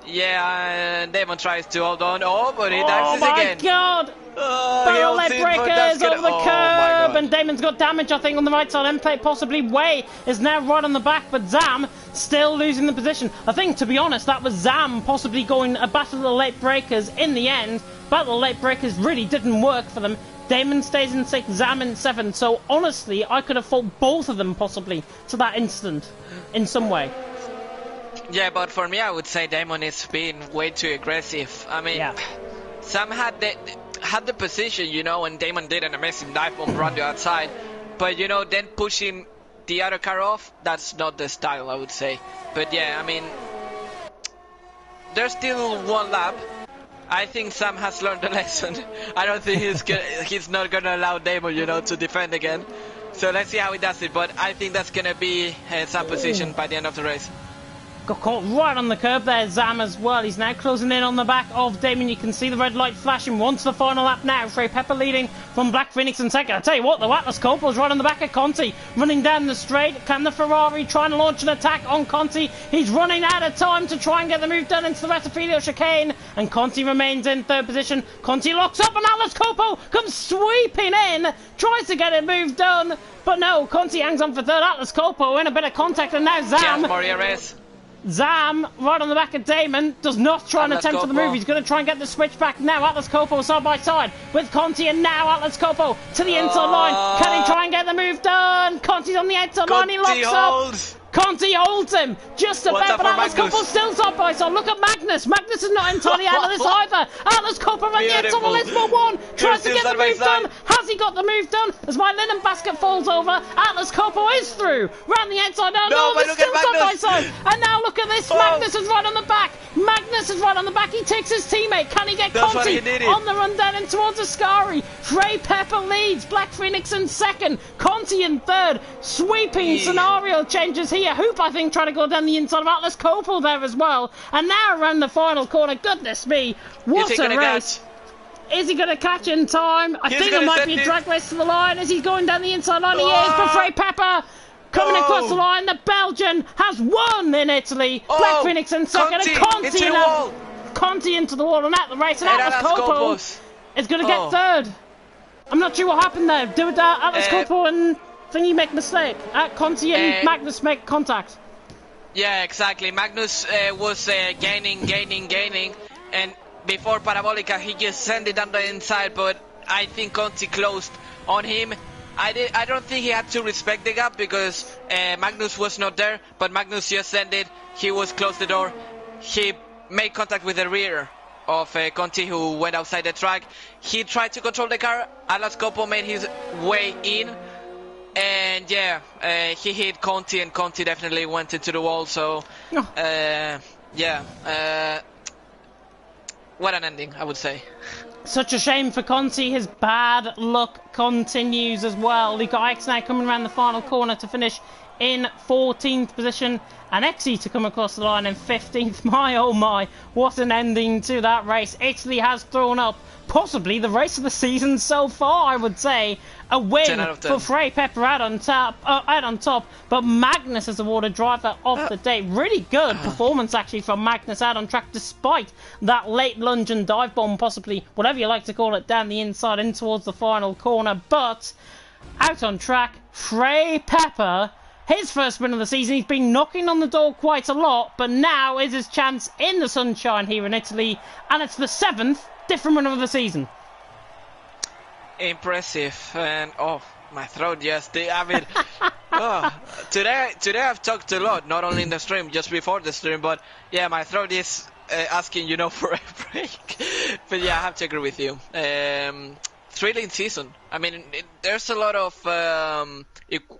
Yeah, and Damon tries to hold on. Oh, but he dives again. Oh my god! Barrel led breakers over the curb, and Damon's got damage, I think, on the right side. End-plate possibly. Way is now right on the back, but Zam still losing the position. I think, to be honest, that was Zam possibly going a battle of the late breakers in the end. Battle of the late breakers really didn't work for them. Damon stays in 6th, Zam in 7th. So honestly, I could have fought both of them possibly to that instant in some way. Yeah, but for me, I would say Damon is being way too aggressive. I mean, Sam had the position, you know, and Damon did an amazing dive bomb run the outside. But, you know, then pushing the other car off, that's not the style, I would say. But yeah, I mean, there's still one lap. I think Sam has learned a lesson. I don't think he's not going to allow Damon, you know, to defend again. So let's see how he does it. But I think that's going to be Sam's position by the end of the race. Got caught right on the curb there, Zam as well. He's now closing in on the back of Damon. You can see the red light flashing. Once the final lap now. Frey Pepper leading from Black Phoenix in 2nd. I tell you what, the Atlas Coppo's right on the back of Conti. Running down the straight. Can the Ferrari trying to launch an attack on Conti? He's running out of time to try and get the move done into the Rettifilio chicane. And Conti remains in 3rd position. Conti locks up and Atlas Coppo comes sweeping in. Tries to get a move done. But no, Conti hangs on for 3rd. Atlas Coppo in a bit of contact, and now Zam. Zam, right on the back of Damon, does not try and attempt for the move. He's going to try and get the switch back now. Atlas Coppo side by side with Conti, and now Atlas Coppo to the inside line. Can he try and get the move done? Conti's on the outside line. He locks up. Conti holds him just about, but Atlas Coppo still side by side. Look at Magnus. Magnus is not entirely out of this either. Atlas Coppo on the outside of Lisbon 1. Tries to get the move done. Has he got the move done? As my linen basket falls over, Atlas Coppo is through. Round the outside. No, they're still side by side. And now look at this. Magnus is right on the back. Magnus is right on the back. He takes his teammate. Can he get Conti on the run down and towards Ascari? Frey Pepper leads. Black Phoenix in 2nd. Conti in 3rd. Sweeping scenario changes here. Hoop, I think, trying to go down the inside of Atlas Coppo there as well. And now around the final corner. Goodness me. What a race. Is he going to catch in time? I think there might be a drag race to the line as he's going down the inside line. He is, but Frey Pepper coming across the line. The Belgian has won in Italy. Black Phoenix in 2nd. And Conti into the wall and out the race. And Atlas Coppo is going to get 3rd. I'm not sure what happened there. Did Atlas Coppo and Thingy make a mistake? Conti and Magnus make contact. Yeah, exactly. Magnus was gaining. And before Parabolica, he just sent it down the inside. But I think Conti closed on him. I don't think he had to respect the gap because Magnus was not there. But Magnus just sent it. He was close the door. He made contact with the rear of Conti, who went outside the track. He tried to control the car. Atlas Coppo made his way in. And yeah, he hit Conti, and Conti definitely went into the wall. So, what an ending, I would say. Such a shame for Conti. His bad luck continues as well. We've got X now coming around the final corner to finish in 14th position, and Exy to come across the line in 15th. My oh my, what an ending to that race. Italy has thrown up possibly the race of the season so far, I would say. A win for Frey Pepper out on top, but Magnus is awarded driver of the day. Really good performance actually from Magnus out on track, despite that late lunge and dive bomb, possibly, whatever you like to call it, down the inside in towards the final corner. But out on track, Frey Pepper, his first win of the season. He's been knocking on the door quite a lot, but now is his chance in the sunshine here in Italy, and it's the 7th different win of the season. Impressive. And my throat, yes. I mean, today I've talked a lot, not only in the stream, just before the stream, but yeah, my throat is asking, for a break. But yeah, I have to agree with you. Thrilling season. I mean, there's a lot of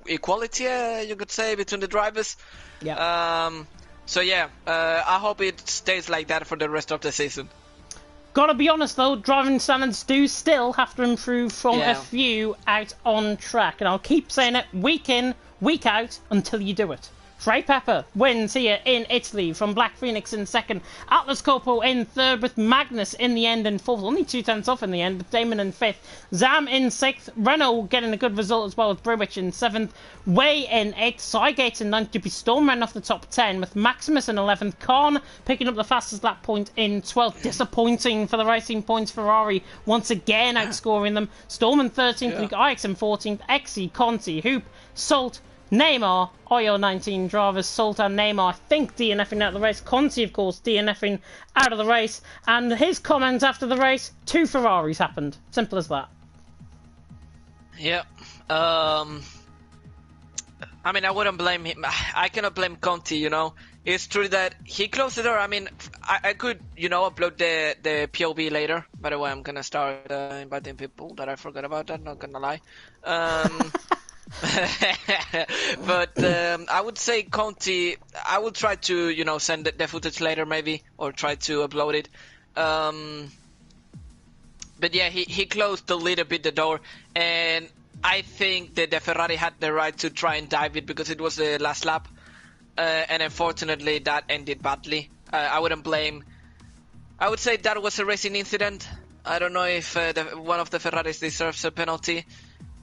equality, you could say, between the drivers. Yeah. So yeah, I hope it stays like that for the rest of the season. Gotta be honest though, driving standards do still have to improve from a few out on track. And I'll keep saying it week in, week out, until you do it. Frey Pepper wins here in Italy from Black Phoenix in second. Atlas Copo in third with Magnus in the end in fourth. Only 2 tenths off in the end with Damon in fifth. Zam in sixth. Renault getting a good result as well with Brewich in seventh. Way in eighth. Cygate in ninth. Duby Storm ran off the top 10 with Maximus in 11th. Khan picking up the fastest lap point in 12th. Disappointing for the Racing Points Ferrari. Once again outscoring them. Storm in 13th. Luke Ix in 14th. Exy, Conti, Hoop, Salt, Neymar, Oyo 19 drivers, Salt and Neymar, I think DNFing out of the race. Conti, of course, DNFing out of the race. And his comments after the race, 2 Ferraris happened. Simple as that. Yeah. I mean, I wouldn't blame him. I cannot blame Conti, you know. It's true that he closed the door. I mean, I could, you know, upload the POV later. By the way, I'm going to start inviting people that I forgot about that, not going to lie. But I would say Conti, I will try to, you know, send the footage later maybe, or try to upload it. But yeah, he closed a little bit the door, and I think that the Ferrari had the right to try and dive it because it was the last lap, and unfortunately that ended badly. I wouldn't blame. I would say that was a racing incident. I don't know if one of the Ferraris deserves a penalty.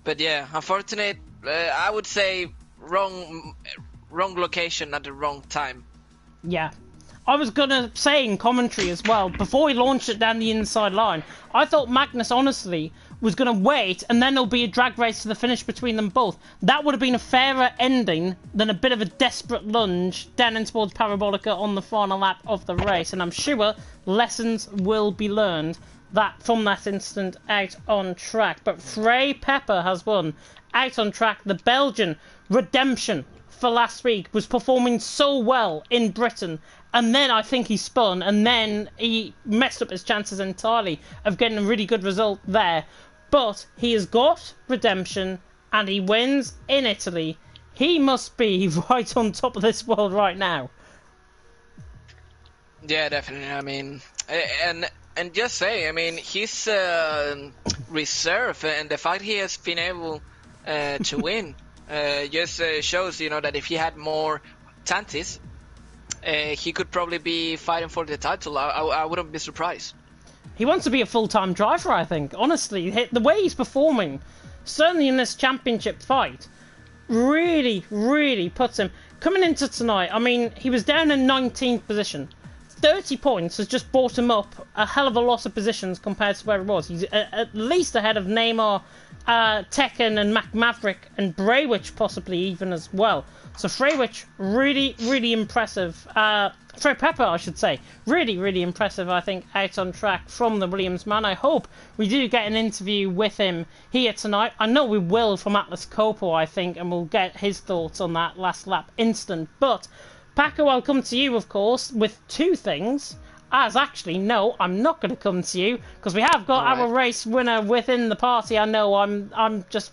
But yeah, unfortunate. I would say wrong location at the wrong time. Yeah. I was going to say in commentary as well, before he launched it down the inside line, I thought Magnus, honestly, was going to wait and then there'll be a drag race to the finish between them both. That would have been a fairer ending than a bit of a desperate lunge down in towards Parabolica on the final lap of the race. And I'm sure lessons will be learned from that incident out on track. But Frey Pepper has won out on track. The Belgian redemption for last week was performing so well in Britain, and then I think he spun, and then he messed up his chances entirely of getting a really good result there. But he has got redemption and he wins in Italy. He must be right on top of this world right now. Yeah, definitely. I mean, and just say, I mean, his reserve and the fact he has been able to win just shows, you know, that if he had more chances, he could probably be fighting for the title. I wouldn't be surprised. He wants to be a full-time driver, I think. Honestly, the way he's performing, certainly in this championship fight, really, really puts him. Coming into tonight, I mean, he was down in 19th position. 30 points has just brought him up a hell of a lot of positions compared to where he was. He's at least ahead of Neymar, Tekken and Mac Maverick and Braywich possibly even as well. So Braywich, really, really impressive. Frey Pepper, I should say. Really, really impressive, I think, out on track from the Williams man. I hope we do get an interview with him here tonight. I know we will from Atlas Copo, I think, and we'll get his thoughts on that last lap instant. But Paco, I'll come to you, of course, with 2 things. Actually, no, I'm not going to come to you, because we have got our race winner within the party. I know I'm just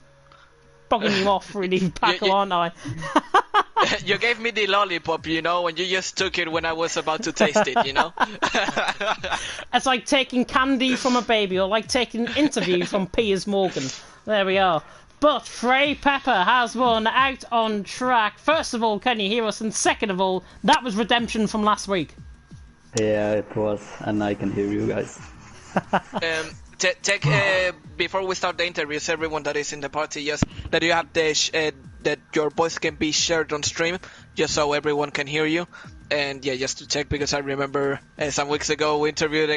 bugging you off, really, Paco, aren't I? You gave me the lollipop, you know, and you just took it when I was about to taste it, you know? It's like taking candy from a baby, or like taking an interview from Piers Morgan. There we are. But Frey Pepper has won out on track. First of all, can you hear us? And second of all, that was redemption from last week. Yeah, it was, and I can hear you guys. Before we start the interviews, everyone that is in the party, just that you have that your voice can be shared on stream, just so everyone can hear you. And yeah, just to check, because I remember some weeks ago we interviewed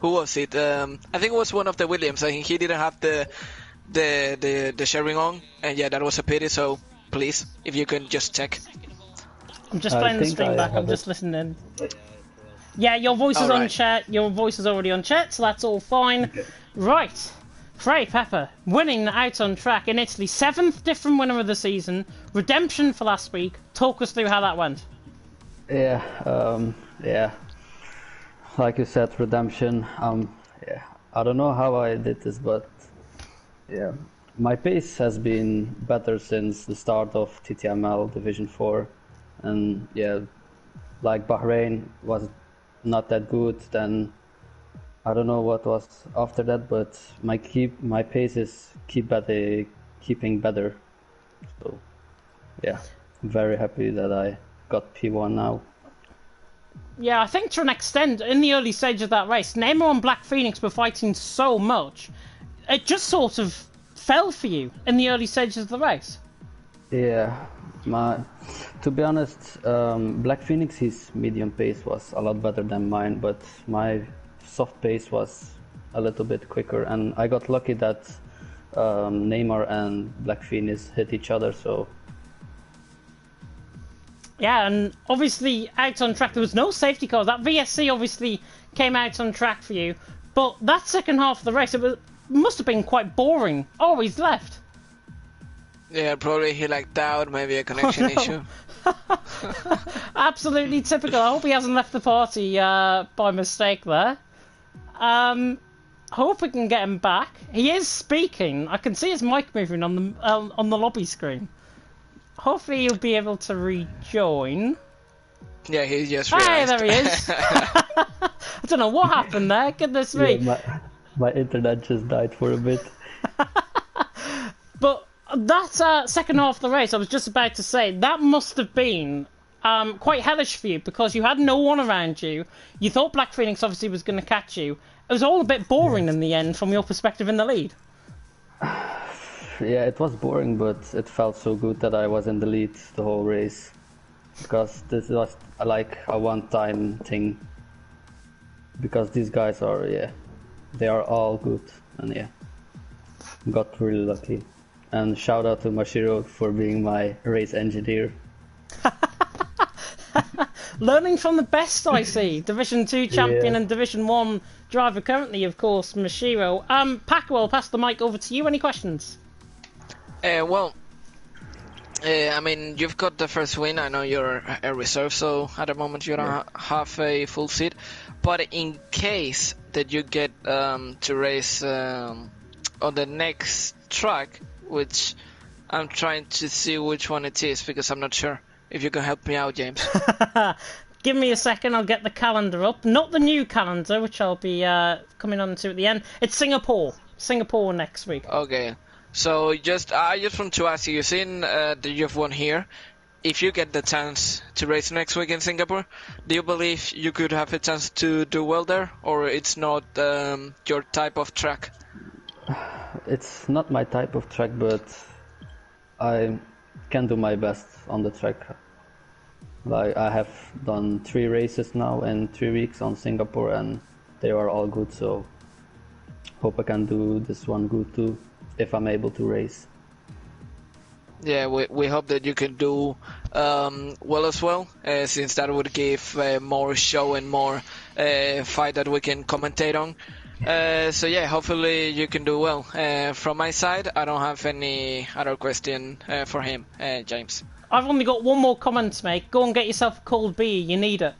who was it? I think it was one of the Williams. I think he didn't have the sharing on, and yeah, that was a pity. So please, if you can just check. I'm just playing the stream back. I'm just listening. Yeah, your voice is on chat. Your voice is already on chat, so that's all fine. Okay. Right. Frey Pepper winning out on track in Italy. 7th different winner of the season. Redemption for last week. Talk us through how that went. Yeah. Like you said, redemption. Yeah. I don't know how I did this, but yeah. My pace has been better since the start of TTML Division 4. And yeah, like Bahrain was not that good, then I don't know what was after that, but my pace is keeping better. So yeah, I'm very happy that I got P1 now. Yeah, I think to an extent, in the early stage of that race, Neymar and Black Phoenix were fighting so much, it just sort of fell for you in the early stages of the race. Yeah, to be honest, Black Phoenix, his medium pace was a lot better than mine, but my soft pace was a little bit quicker, and I got lucky that Neymar and Black Phoenix hit each other, so... Yeah, and obviously out on track, there was no safety cars. That VSC obviously came out on track for you, but that second half of the race, must have been quite boring. Oh, he's left. Yeah, probably he lagged out, maybe a connection issue. Absolutely typical. I hope he hasn't left the party by mistake there. Hope we can get him back. He is speaking. I can see his mic moving on the lobby screen. Hopefully he'll be able to rejoin. Yeah, he just Hey, realized. there he is. I don't know what happened there. Goodness me. Yeah, my internet just died for a bit. But that second half of the race, I was just about to say, that must have been quite hellish for you because you had no one around you. You thought Black Phoenix obviously was going to catch you. It was all a bit boring in the end from your perspective in the lead. Yeah, it was boring, but it felt so good that I was in the lead the whole race. Because this was like a one-time thing. Because these guys are, yeah, they are all good. And yeah, got really lucky. And shout out to Mashiro for being my race engineer. Learning from the best, I see. Division 2 champion and Division 1 driver currently, of course, Mashiro. Paco, I'll pass the mic over to you. Any questions? I mean, you've got the first win. I know you're a reserve, so at the moment you don't have a full seat. But in case that you get to race on the next track, which I'm trying to see which one it is because I'm not sure. If you can help me out, James. Give me a second, I'll get the calendar up. Not the new calendar, which I'll be coming on to at the end. It's Singapore. Singapore next week. Okay. So I just want to ask you, you've seen that you've won here. If you get the chance to race next week in Singapore, do you believe you could have a chance to do well there, or it's not your type of track? It's not my type of track, but I can do my best on the track. Like, I have done 3 races now in 3 weeks on Singapore, and they are all good, so hope I can do this one good too, if I'm able to race. Yeah, we hope that you can do well as well, since that would give more show and more fight that we can commentate on. So yeah, hopefully you can do well. From my side, I don't have any other question for him, James. I've only got one more comment to make. Go and get yourself a cold beer, you need it.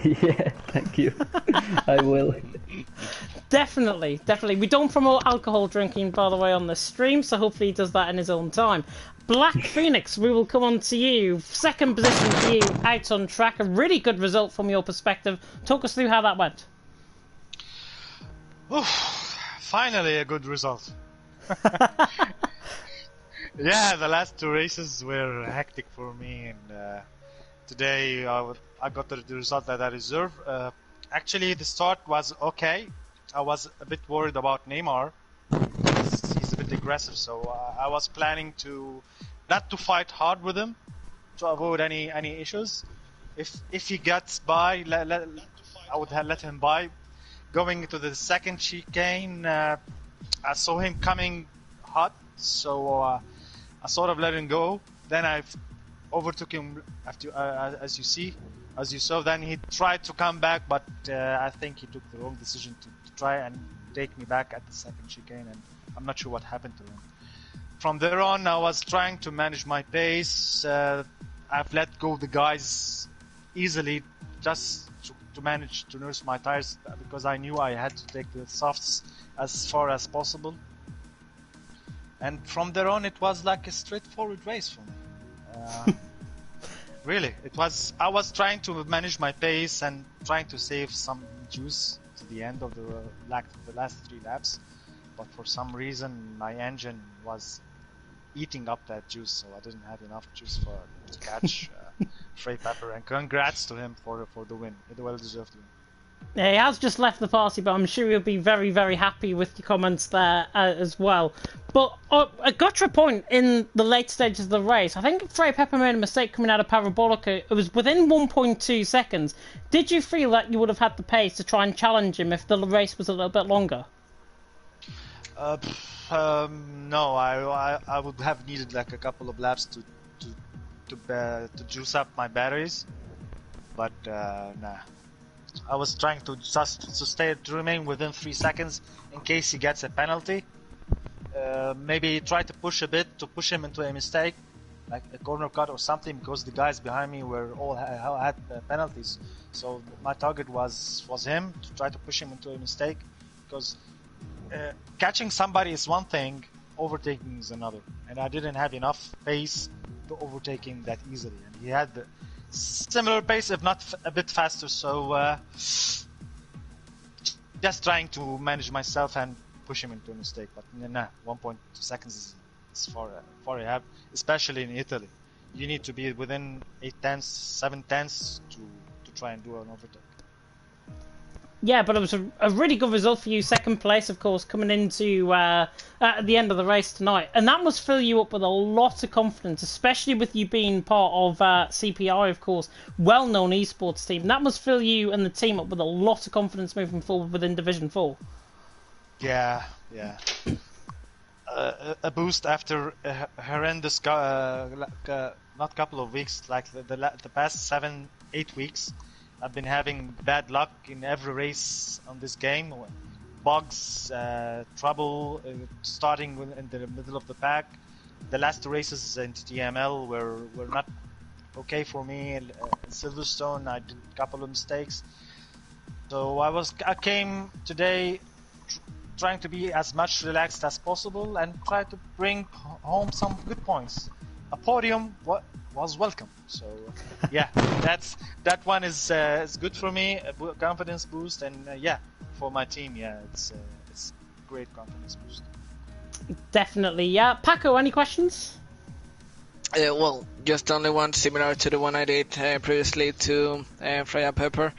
Yeah, thank you. I will. Definitely. We don't promote alcohol drinking, by the way, on the stream, so hopefully he does that in his own time. Black Phoenix, we will come on to you. Second position for you, out on track. A really good result from your perspective. Talk us through how that went. Oof, finally a good result. Yeah, the last 2 races were hectic for me, and today I got the result that I deserve. Actually, the start was okay. I was a bit worried about Neymar because he's a bit aggressive, so I was planning not to fight hard with him to avoid any issues. If he gets by, I would let him by. Going into the second chicane, I saw him coming hot, so I sort of let him go. Then I overtook him after, as you saw. Then he tried to come back, but I think he took the wrong decision to try and take me back at the second chicane, and I'm not sure what happened to him. From there on, I was trying to manage my pace. I've let go of the guys easily, just to manage to nurse my tires, because I knew I had to take the softs as far as possible. And from there on, it was like a straightforward race for me. Really, I was trying to manage my pace and trying to save some juice the end of the last 3 laps, but for some reason my engine was eating up that juice, so I didn't have enough juice to catch Frey Pepper. And congrats to him for the win, the well-deserved win. Yeah, he has just left the party, but I'm sure he'll be very, very happy with the comments there as well. But I got to a point in the late stages of the race. I think Frey Pepper made a mistake coming out of Parabolica. It was within 1.2 seconds. Did you feel that you would have had the pace to try and challenge him if the race was a little bit longer? No, I would have needed like a couple of laps to juice up my batteries, but nah. I was trying to remain within 3 seconds in case he gets a penalty. Maybe try to push a bit to push him into a mistake, like a corner cut or something, because the guys behind me were all had penalties. So my target was him, to try to push him into a mistake, because catching somebody is one thing, overtaking is another, and I didn't have enough pace to overtake him that easily, and he had the similar pace, if not a bit faster. So just trying to manage myself and push him into a mistake. But nah, 1.2 seconds is far ahead, especially in Italy. You need to be within 8 tenths, 7 tenths to try and do an overtake. Yeah, but it was a really good result for you. Second place, of course, coming into at the end of the race tonight. And that must fill you up with a lot of confidence, especially with you being part of CPI, of course, well-known esports team. That must fill you and the team up with a lot of confidence moving forward within Division 4. Yeah. A boost after a horrendous, not couple of weeks, like the past 7-8 weeks. I've been having bad luck in every race on this game. Bugs, trouble, starting in the middle of the pack. The last 2 races in TTML were not okay for me. In Silverstone, I did a couple of mistakes. So I came today trying to be as much relaxed as possible and try to bring home some good points. A podium was welcome. So yeah, that one is good for me, a confidence boost, and yeah, for my team, yeah, it's great confidence boost. Definitely, yeah. Paco, any questions? Well, just only one similar to the one I did previously to Frey Pepper.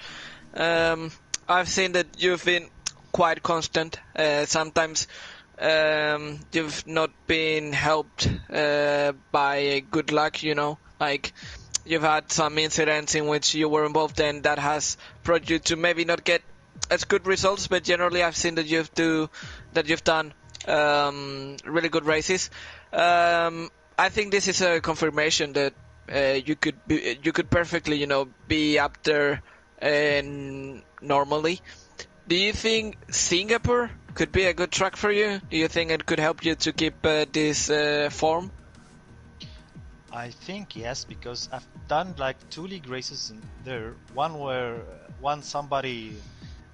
I've seen that you've been quite constant. Sometimes you've not been helped by good luck, you know, like you've had some incidents in which you were involved and that has brought you to maybe not get as good results, but generally I've seen that you've done really good races. I think this is a confirmation that you could perfectly, you know, be up there normally. Do you think Singapore could be a good track for you? Do you think it could help you to keep this form? I think yes, because I've done like 2 league races in there. One somebody,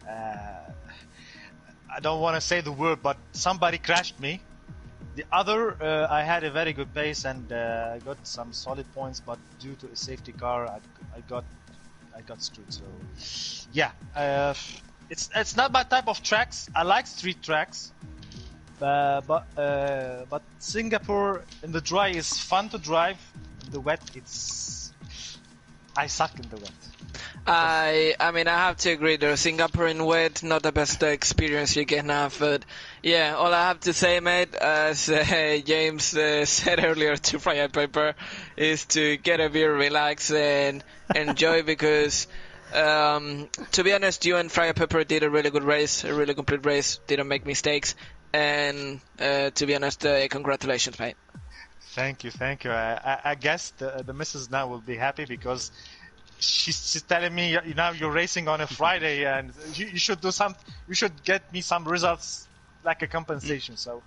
I don't want to say the word, but somebody crashed me. The other, I had a very good pace and I got some solid points, but due to a safety car, I got screwed. So yeah, it's not my type of tracks. I like street tracks, but Singapore in the dry is fun to drive. In the wet, I suck in the wet. I mean, I have to agree there. Singapore in wet, not the best experience you can have. But yeah, all I have to say, mate, as James said earlier to Frey Pepper, is to get a beer, relax, and enjoy. Because to be honest, you and Frey Pepper did a really good race, a really complete race. Didn't make mistakes, and to be honest, congratulations, mate. Thank you. I guess the missus now will be happy because she's telling me now you're racing on a Friday and you should do some. You should get me some results like a compensation. So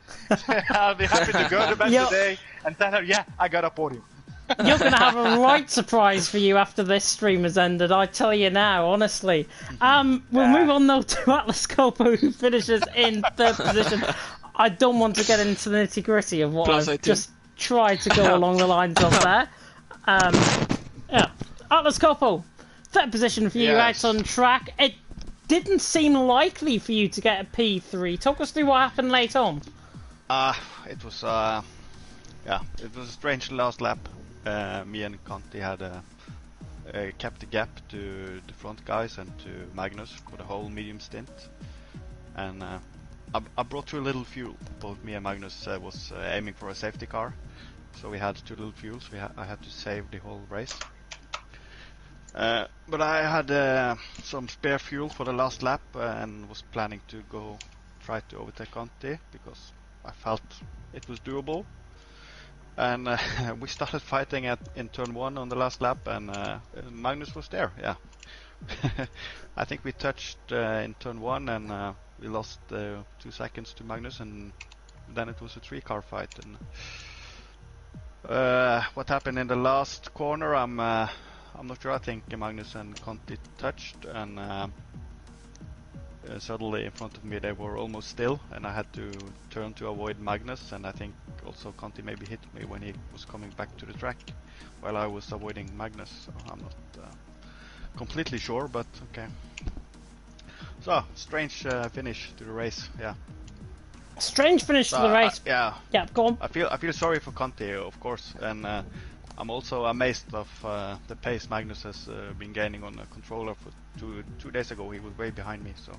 I'll be happy to go to bed today and tell her, yeah, I got a podium. You're going to have a right surprise for you after this stream has ended, I tell you now, honestly. We'll move on though to Atlas Copo, who finishes in 3rd position. I don't want to get into the nitty-gritty of what I've just tried to go along the lines of there. Yeah. Atlas Copo, 3rd position for you out on track. didn't seem likely for you to get a P3. Talk us through what happened late on. It was a strange last lap. Me and Conti had kept the gap to the front guys and to Magnus for the whole medium stint, and I brought too little fuel. Both me and Magnus was aiming for a safety car, so we had too little fuel. So I had to save the whole race. But I had some spare fuel for the last lap and was planning to try to overtake Conti because I felt it was doable. And we started fighting in turn 1 on the last lap, and Magnus was there. Yeah, I think we touched in turn 1, and we lost 2 seconds to Magnus, and then it was a 3-car fight. And what happened in the last corner, I'm not sure. I think Magnus and Conti touched, and suddenly in front of me they were almost still, and I had to turn to avoid Magnus, and I think also Conti maybe hit me when he was coming back to the track while I was avoiding Magnus, so I'm not completely sure, but okay. So, strange finish to the race, yeah. Strange finish to the race. Yeah. Yeah, go on. I feel sorry for Conti, of course, and I'm also amazed of the pace Magnus has been gaining on the controller. For two days ago he was way behind me, so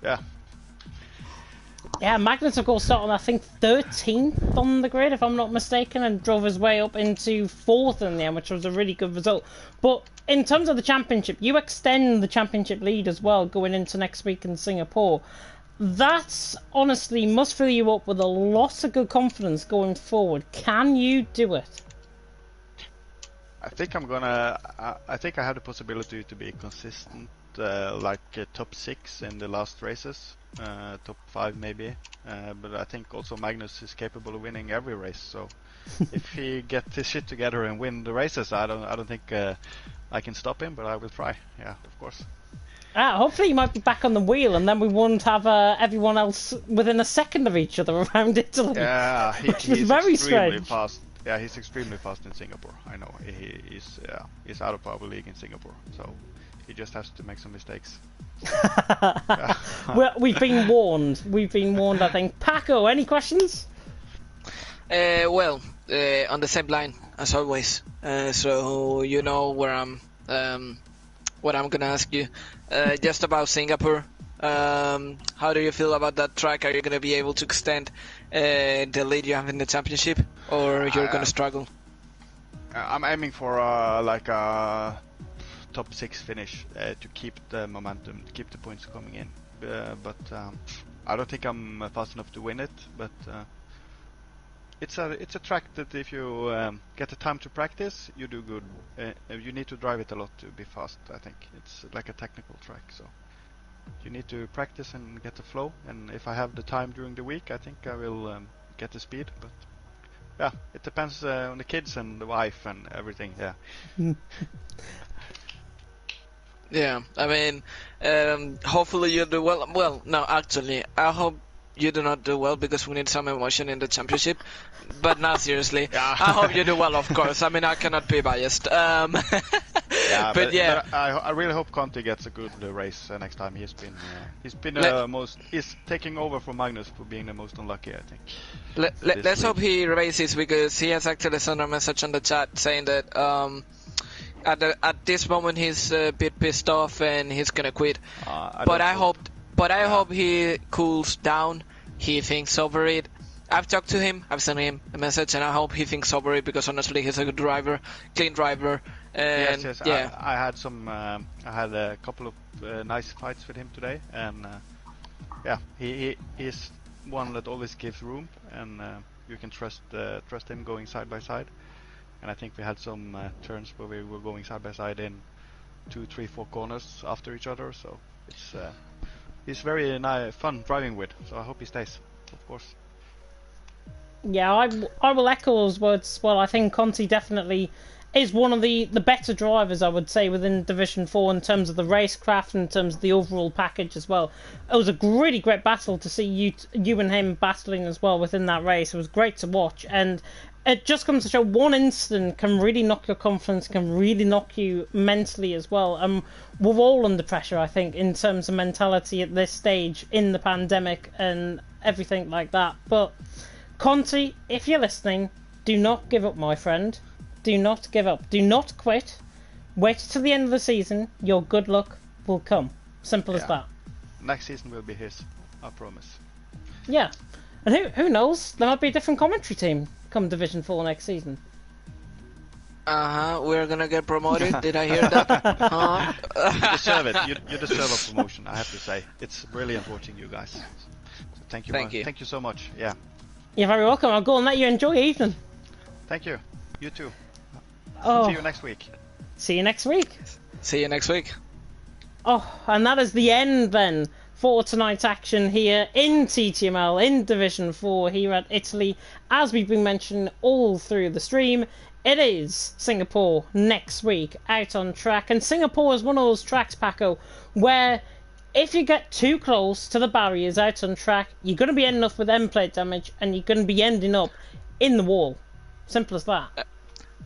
yeah. Yeah, Magnus of course started on I think 13th on the grid if I'm not mistaken, and drove his way up into 4th in the end, which was a really good result. But in terms of the championship, you extend the championship lead as well going into next week in Singapore. That honestly must fill you up with a lot of good confidence going forward. Can you do it? I think I think I have the possibility to be consistent, like top 6 in the last races, top 5 maybe. But I think also Magnus is capable of winning every race. So if he gets his shit together and win the races, I don't think I can stop him. But I will try. Yeah, of course. Hopefully he might be back on the wheel, and then we won't have everyone else within a second of each other around Italy. Yeah, he's very extremely strange. fast. Yeah, he's extremely fast in Singapore. I know he's out of our league in Singapore, so he just has to make some mistakes. Well, we've been warned. I think. Paco, any questions? Well, on the same line as always. So you know where I'm. What I'm gonna ask you, just about Singapore. How do you feel about that track? Are you gonna be able to extend the lead you have in the championship, or you're gonna struggle? I'm aiming for like a top 6 finish to keep the momentum, to keep the points coming in. But I don't think I'm fast enough to win it. But it's a track that if you get the time to practice, you do good. You need to drive it a lot to be fast. I think it's like a technical track, so you need to practice and get the flow. And if I have the time during the week, I think I will get the speed. But yeah, it depends on the kids and the wife and everything. Yeah. Yeah, I mean, hopefully you do well. Well, no, actually, I hope you do not do well because we need some emotion in the championship. But now, seriously, Yeah. I hope you do well, of course. I mean, I cannot be biased. Yeah, but yeah, but I really hope Conti gets a good race next time. He's been he's taking over from Magnus for being the most unlucky, I think. let's hope he races, because he has actually sent a message on the chat saying that at this moment he's a bit pissed off and he's gonna quit. I hope he cools down. He thinks over it. I've talked to him. I've sent him a message, and I hope he thinks over it, because honestly, he's a good driver, clean driver. And Yes. yeah, I had a couple of nice fights with him today, and yeah, he's one that always gives room, and you can trust him going side by side. And I think we had some turns where we were going side by side in 2, 3, 4 corners after each other. So he's very fun driving with. So I hope he stays, of course. Yeah, I will echo those words as well. I think Conti definitely is one of the better drivers, I would say, within Division 4 in terms of the racecraft and in terms of the overall package as well. It was a really great battle to see you and him battling as well within that race. It was great to watch, and it just comes to show one incident can really knock your confidence, can really knock you mentally as well. And we're all under pressure, I think, in terms of mentality at this stage in the pandemic and everything like that. But Conti, if you're listening, do not give up, my friend. Do not give up. Do not quit. Wait till the end of the season. Your good luck will come. Simple as that. Next season will be his, I promise. Yeah. And who knows? There might be a different commentary team come Division 4 next season. We're gonna get promoted. Did I hear that? You deserve it. You deserve a promotion, I have to say. It's brilliant watching you guys. So thank you. Thank you so much. Yeah. You're very welcome. I'll go and let you enjoy your evening. Thank you. You too. Oh. See you next week. See you next week. See you next week. Oh, and that is the end then for tonight's action here in TTML in Division 4 here at Italy. As we've been mentioning all through the stream, it is Singapore next week out on track. And Singapore is one of those tracks, Paco, where if you get too close to the barriers out on track, you're going to be ending up with end plate damage and you're going to be ending up in the wall. Simple as that.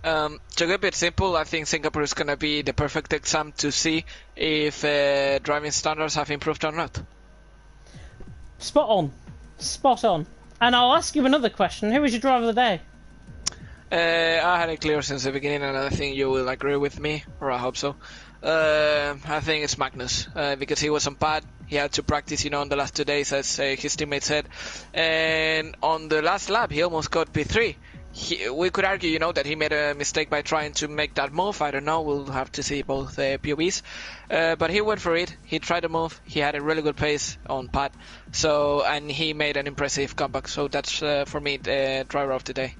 To keep it simple, I think Singapore is going to be the perfect exam to see if driving standards have improved or not. Spot on. Spot on. And I'll ask you another question. Who was your driver of the day? I had it clear since the beginning, and I think you will agree with me, or I hope so. I think it's Magnus, because he was on pad. He had to practice, on the last 2 days, as his teammate said. And on the last lap, he almost got P3. We could argue, that he made a mistake by trying to make that move. I don't know. We'll have to see both POVs. But he went for it. He tried the move. He had a really good pace on pad. And he made an impressive comeback. So that's, for me, the driver of the day.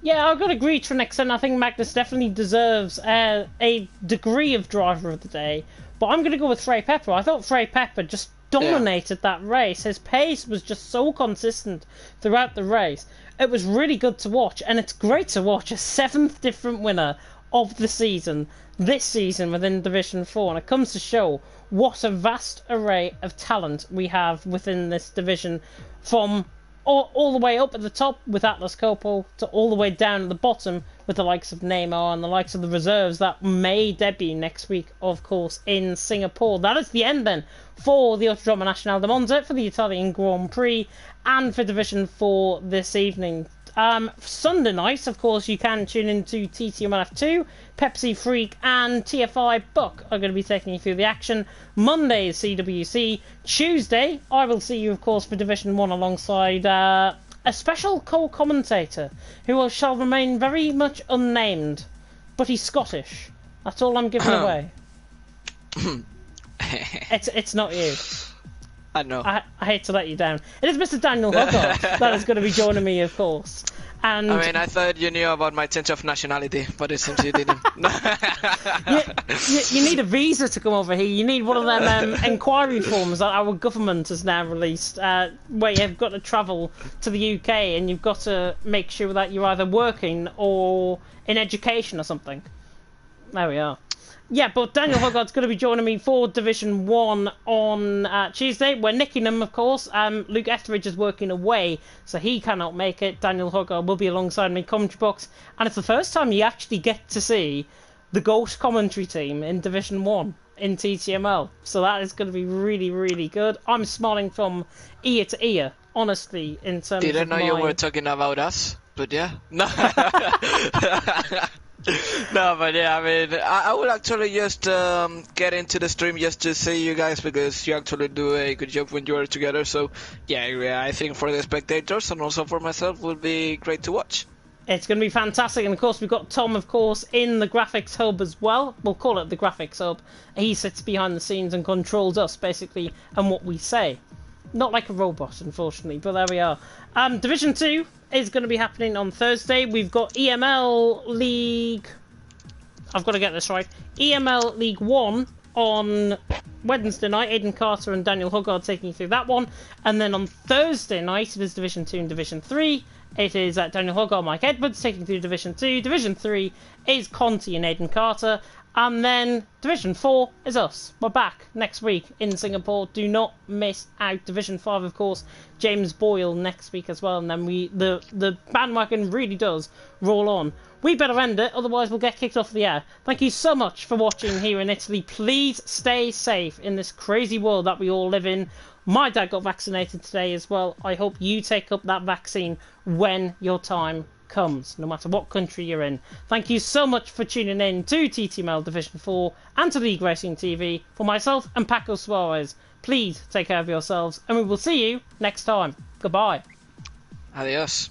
Yeah, I've got to agree to an extent. I think Magnus definitely deserves a degree of driver of the day. But I'm going to go with Frey Pepper. I thought Frey Pepper just dominated that race. His pace was just so consistent throughout the race. It was really good to watch, and it's great to watch a 7th different winner of the season this season within Division 4, and it comes to show what a vast array of talent we have within this division, from all the way up at the top with Atlas Coppo to all the way down at the bottom with the likes of Neymar and the likes of the reserves that may debut next week, of course, in Singapore. That is the end then for the Autodromo Nacional de Monza, for the Italian Grand Prix, and for Division 4 this evening. Sunday night, of course, you can tune into TTML 2, Pepsi Freak and TFI Buck are going to be taking you through the action. Monday is CWC. Tuesday, I will see you, of course, for Division 1 alongside a special co-commentator who shall remain very much unnamed, but he's Scottish. That's all I'm giving away. It's not you. I know. I hate to let you down. It is Mr. Daniel Huggard that is going to be joining me, of course. And I thought you knew about my change of nationality, but it seems you didn't. you need a visa to come over here. You need one of them inquiry forms that our government has now released, where you've got to travel to the UK and you've got to make sure that you're either working or in education or something. There we are. Yeah, but Daniel Huggard's going to be joining me for Division 1 on Tuesday. We're nicking him, of course. Luke Etheridge is working away, so he cannot make it. Daniel Huggard will be alongside me, commentary box. And it's the first time you actually get to see the Ghost commentary team in Division 1 in TTML. So that is going to be really, really good. I'm smiling from ear to ear, honestly, in terms of Didn't know you were talking about us, but yeah. No. No, but yeah, I will actually just get into the stream just to see you guys, because you actually do a good job when you are together. So yeah, I think for the spectators and also for myself will be great to watch. It's going to be fantastic, and of course we've got Tom, of course, in the graphics hub as well. We'll call it the graphics hub. He sits behind the scenes and controls us, basically, and what we say. Not like a robot, unfortunately, but there we are. Division 2 is going to be happening on Thursday. We've got EML League... I've got to get this right. EML League 1 on Wednesday night. Aidan Carter and Daniel Huggard taking you through that one. And then on Thursday night, it is Division 2 and Division 3. It is Daniel Huggard, Mike Edwards taking you through Division 2. Division 3 is Conti and Aidan Carter. And then Division 4 is us. We're back next week in Singapore. Do not miss out. Division 5, of course, James Boyle next week as well. And then the bandwagon really does roll on. We better end it, otherwise we'll get kicked off the air. Thank you so much for watching here in Italy. Please stay safe in this crazy world that we all live in. My dad got vaccinated today as well. I hope you take up that vaccine when your time comes, no matter what country you're in. Thank you so much for tuning in to TTML Division 4 and to League Racing TV. For myself and Paco Suarez, please take care of yourselves and we will see you next time. Goodbye. Adios.